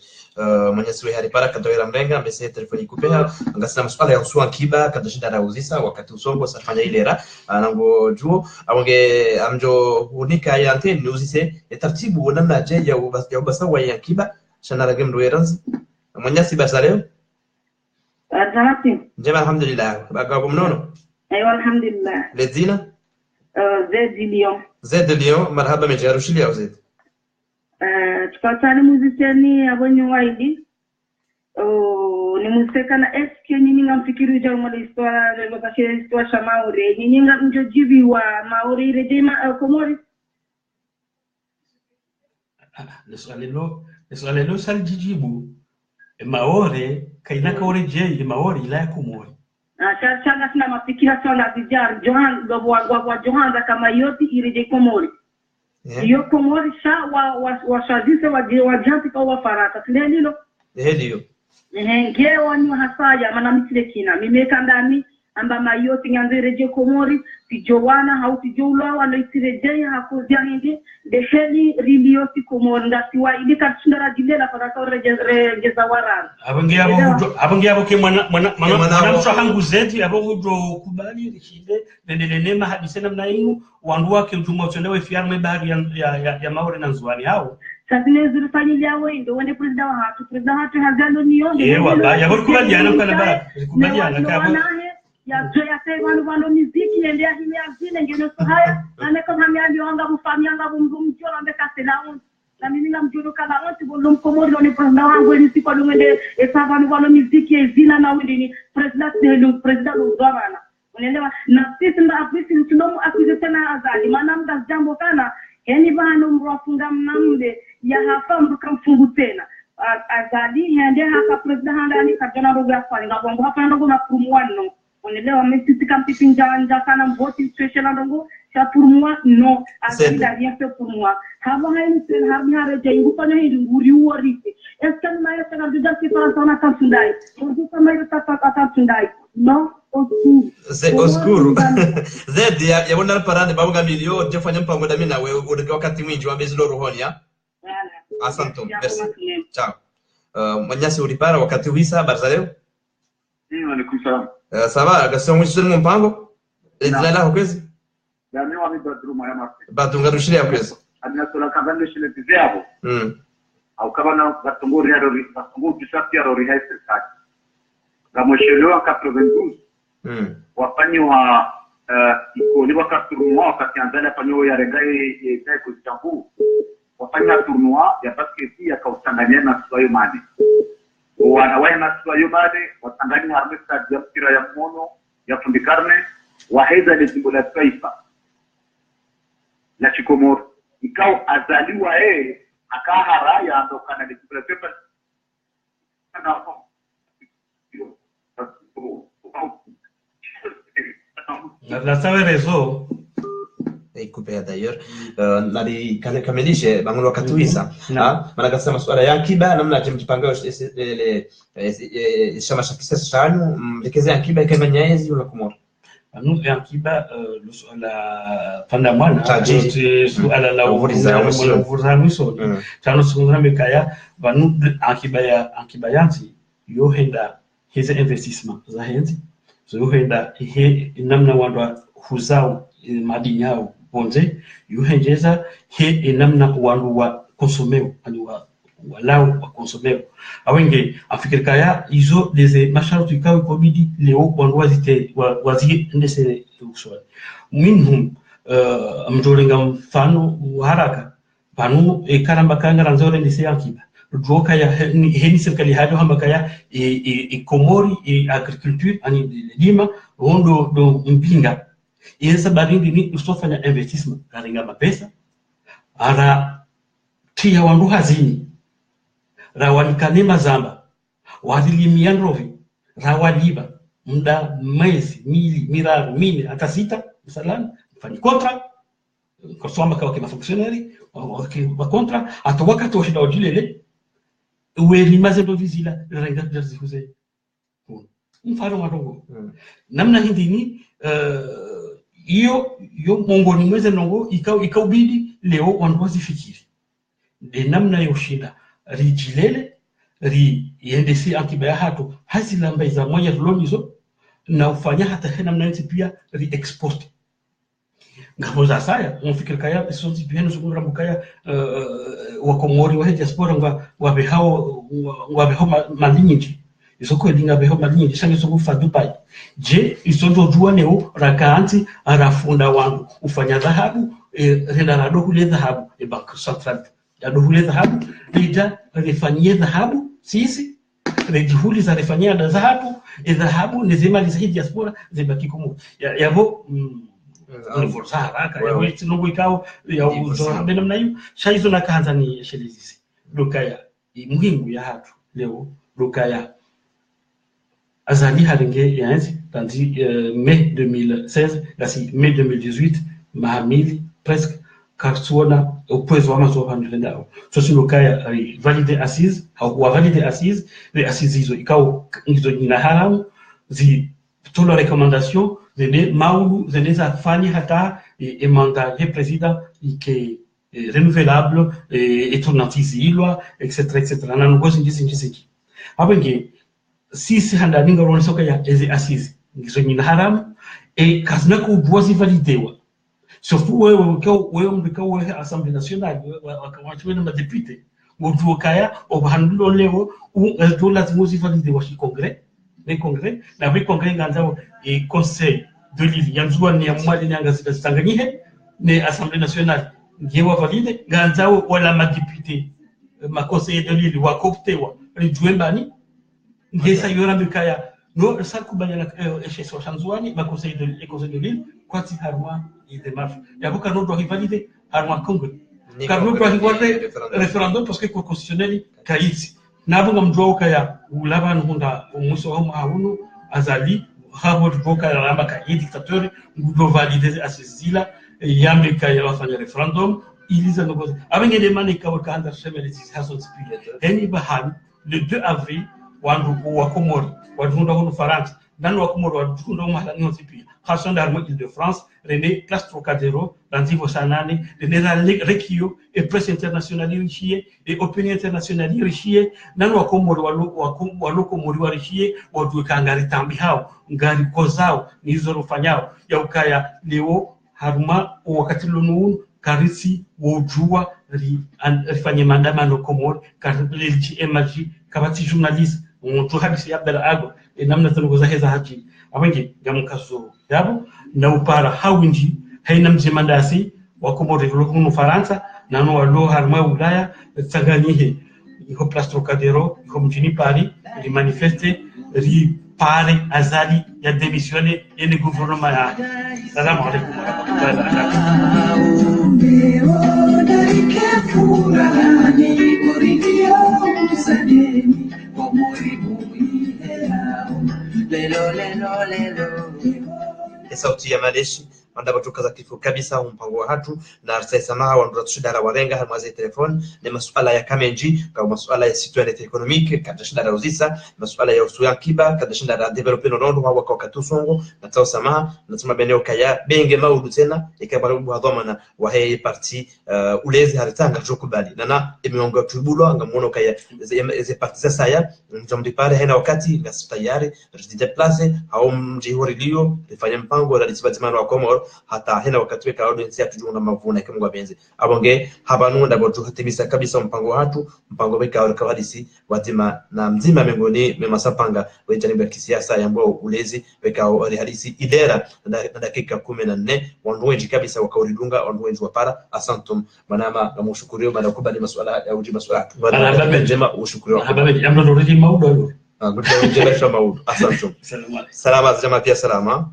Mwenyezi Mungu baraka Tahir Mrenga amesema telefoni kupea angasema masuala ya usua kiba kadashinda na uzisa wakati usongo safanya ile ra anango juo awange amjo unika ya anteni uzise taratibu namna je ya ubasawa ya kiba shana ragem rueranzi Mwenyezi basa leo Azamati. Njema alhamdulillah. Bagago mnono? Ayo alhamdulillah. Ledzina? Zed Lyon. Zed Lyon, marhaba mejarushili au Zed? Tukatani muzikeni abonyo waidi. Ni muzika na eske nyinyi ngamfikiri ja mwa histoire le bakashe histoire cha Maori. Nyinyi ngamjo jibi wa Maori rejema Komori. Swali lo sal jijibu. Maore kainaka ore je Maori ila Komori. Changa sina mafikira sana zijar Johan wa Johan kama yote ireje Komori. Yo Komori sha wa shazise wa janti kwa wa farata. Tule nilo? Ndio. Nge wani hasaya mana mitile kina. Mimeka ndani amba mayoti nganze reje Komori ti Jowana au ti Joula wala itireje hakuzia hindi de heli riliosi Komori ngati wa ilika tundara dilela farata reje zawaran. Abangi abo ke mwana mso hangu zeti abo ndo kubali rishide nendele nema hadise namna inu wandu wake utumwa utendewe fiarme bahari ya Maori na Nzwani hao. Sasa nizuri familia wendo wende president hatu hazalo nionde. Ewa ya kubaliana kana ba kubaliana kabo. Ya joya tayari wano muziki ndio hili azine ngeno haya na kama mimi anga mfamia anga mjumjo na bekasela na mimi namjuro kala wote bolom Komori ni president wangu ni siku ngende esaba ni wano muziki ezina na windi ni president uzwana unaelewa na sisi ndio afisi tunomu afisi tena azali maana mda jambo kana yani bana mwafunga mnamde ya hapa mkamfungu tena azali hende hapa president handani kajana roga kwa ngabongo hapa ndo na promwano unaelewa mimi kampipi njanja sana mvoti situation ndongo cha pour moi non azali rien fait pour moi haba haini harbiare jengu fanya hindi nguri uorite est-ce que mayo sana duda kwa sana kansundai ndio kama hiyo tata tundai no Oscuro. Zed ya wana parade babuga milio jefanya mpango na mimi na wewe wakati mwingi wa bezilo rohoni ya. Asante. Merci. Ciao. Manyasi ulipara wakati wisa barzaleo? Alaikum salam. Sawa, gasongo mshirimo mpango? Ezala kwezi? Dami wa bedroom ya mafi. Badunga rushile kwezi. Adina sola kabande shile tizabo. Au kabana batunguri ya rori, batunguri bisati ya rori haise saki. Gamoshelewa 92. Wafanywa ikoliwa ka tournoi wakati anzala fanywa ya regai ya kuzitambu wafanya tournoi ya basket ya kautangania na Swayo Mane wanawaya na Swayo Mane watangania harbe stadi ya mpira ya mkono ya fundikarne waheza ile jimbo la taifa la Chikomoro ikao azaliwa akaharaya andokana ile jimbo la taifa La sabe réseau. Coupé d'ailleurs nali kamilishe bangu wakati wisa maana kasema swala ya akiba namna mjipanga ile chama cha kisasa chanyu mlekeze akiba kama nyaezi wala Komoro anu akiba la panda mwana suala la uvuriza mwiso tano sungura mekaya banu akiba yanti yo henda hizi investissement za henzi so huenda namna watu huzao madini yao bonze yuhenjeza namna watu wa konsomeo ani walau wa konsomeo awenge afikirika ya hizo deze masharti ikawe kobidi leo watu wazi ndese uswa minhum mjolenga mfano haraka panu karamba kanga nzore ndese akiba droka ya heni serikali hado hamba ya Komori agriculture ani lima rondo do mpinga yesa barindi ni usofanya investment karinga mapesa ara tia wandu hazini rawanikane mazamba wadilimia ndovi rawaliba muda mwezi miraro mine hata sita msalani mfanye kontra kwa swamba kwa kima fonctionnaire wa kontra atawaka toshida ojilele uwe limaze do vizila renga jazihuze mfano matongo namna hindini iyo mongoni mweze nongo ikaubidi leo wanduwazi fikiri de namna yoshinda rijilele yendesi antibaya hatu hasi lamba iza moja tulonizo na ufanya hata hena namna yoti pia export ngamoza saya mfikiri kaya isonzi pia nuzungura mukaya wakomori wa diaspora wabehao malinyi isoko edinga beho malinyi sange soko fadupai je isondo jua neo rakanti arafunda wangu ufanya dhahabu renda na dohule dhahabu bank central ya dohule dhahabu lija refanyie dhahabu sisi rejihuli za refanyia dhahabu nizima lisahidi diaspora zibaki kumu yavo uniforsa haraka yavo itinongo ikao ya uzoa benamna yu shaizo na kahanza ni shelizisi lukaya muhimu ya hatu leo lukaya azali haringe yanzi tandi mai 2016 gasi mai 2018 mahamili presque karsuona upezo wa mazo handlendao so silokaya valide assise au valide assise les assises hizo ikao hizo ina haramu zi tola recommandation zene maulu zene za fanya hata mandat le président ike renouvelable et tonantizilwa etc na ngozi njisi abenge sisi handaninga ronesoka ya eze assise ngizo nyina haramu kazina ku bozi validewa surtout wewe mbikao assemblée nationale wakawachwe na député ngotokaya obahandulo leo do lazima zivalidewa shi congrès le congrès na we congrès nganzao conseil de l'île yanzwa ni amwali nyanga zitanganyihe ne assemblée nationale ngewa valide nganzao wala ma député ma conseiller de l'île wakoptewa rijuembani ngesa yora mbikaya no sakubanya chez Shanzwani ma conseil de l'île kwati harwa i démarche yabuka no doit valider harwa congrès car no doit valider référendum parce que constitutionnel kaiti nabunga mjwa kaya ulaba nkunda umuso wa mahunu azali habo boka ramba ka dictateur ngudo valider asizila yameka ya wafanya référendum iliza ngozi abenge demande ka kanda shemele hason spirit eni bahan le 2 avril wandu wa Komori wadunda hono France dan wa Komori wadunda mahla nyoti pia khasonda harmo Île-de-France René Place Trocadéro Randivo Sanane René Rekio et presse internationale richie et opinion internationale richie dan wa Komori wa Komori wa richie wadu kangari tambi hao ngari kozao nizoro fanyao ya ukaya leo haruma wakati lonu karisi wojua rifanye maandamano Komori karisi emergi kabati journaliste mtu hadisi Abdalla Ago namna tunagoza heza haji abenge gamukaso yabo na upara hawinji haina mzimandasi wa Komori lokunu Faransa na no walo harma Ulaya tsanganihe iko Place Trocadéro iko mjini Paris li manifeste ri pare azali ya démissionner yene gouvernement ya salamu alaykum wa sauti ya maleshi mandaba tukaza kifo kabisa mpango wa hatu na sasa maha wa ndratshidara warenga harmaze telefone ni masuala ya kamenji kama masuala ya citoyenneté économique kadashidara rozisa masuala ya usuya kiba kadashidara developer nondo wa wakati songo na tsa maha na tsama beneo kaya benge maudu tena ikabara buhadhomana wa hei parti ulezi haritanga jokubali nana emeonga tubulo ngamuno kaya ze parti sasa ya mjomdi pale hena wakati ngasitayari rejide place au mjihoridio rifanya mpango la litibatimano wa Komoro hata hena wakati weka audience ya tujuna mavuna kemwa benzi abonge habanunda botu hatibisa kabisa mpango watu mpango weka wa hadisi watima na mzima mengoni memasapanga wetani ya kisiasa yambao ulezi weka hadisi idera na dakika 14 wanduenji kabisa wakaulidunga wanduenji wapara asantum manama na mshukurio baada kubali masuala ya uji masuala wala njema ushukurio hababe jambo loridi maudo good day shama maudo asantum salama jamaa pia salama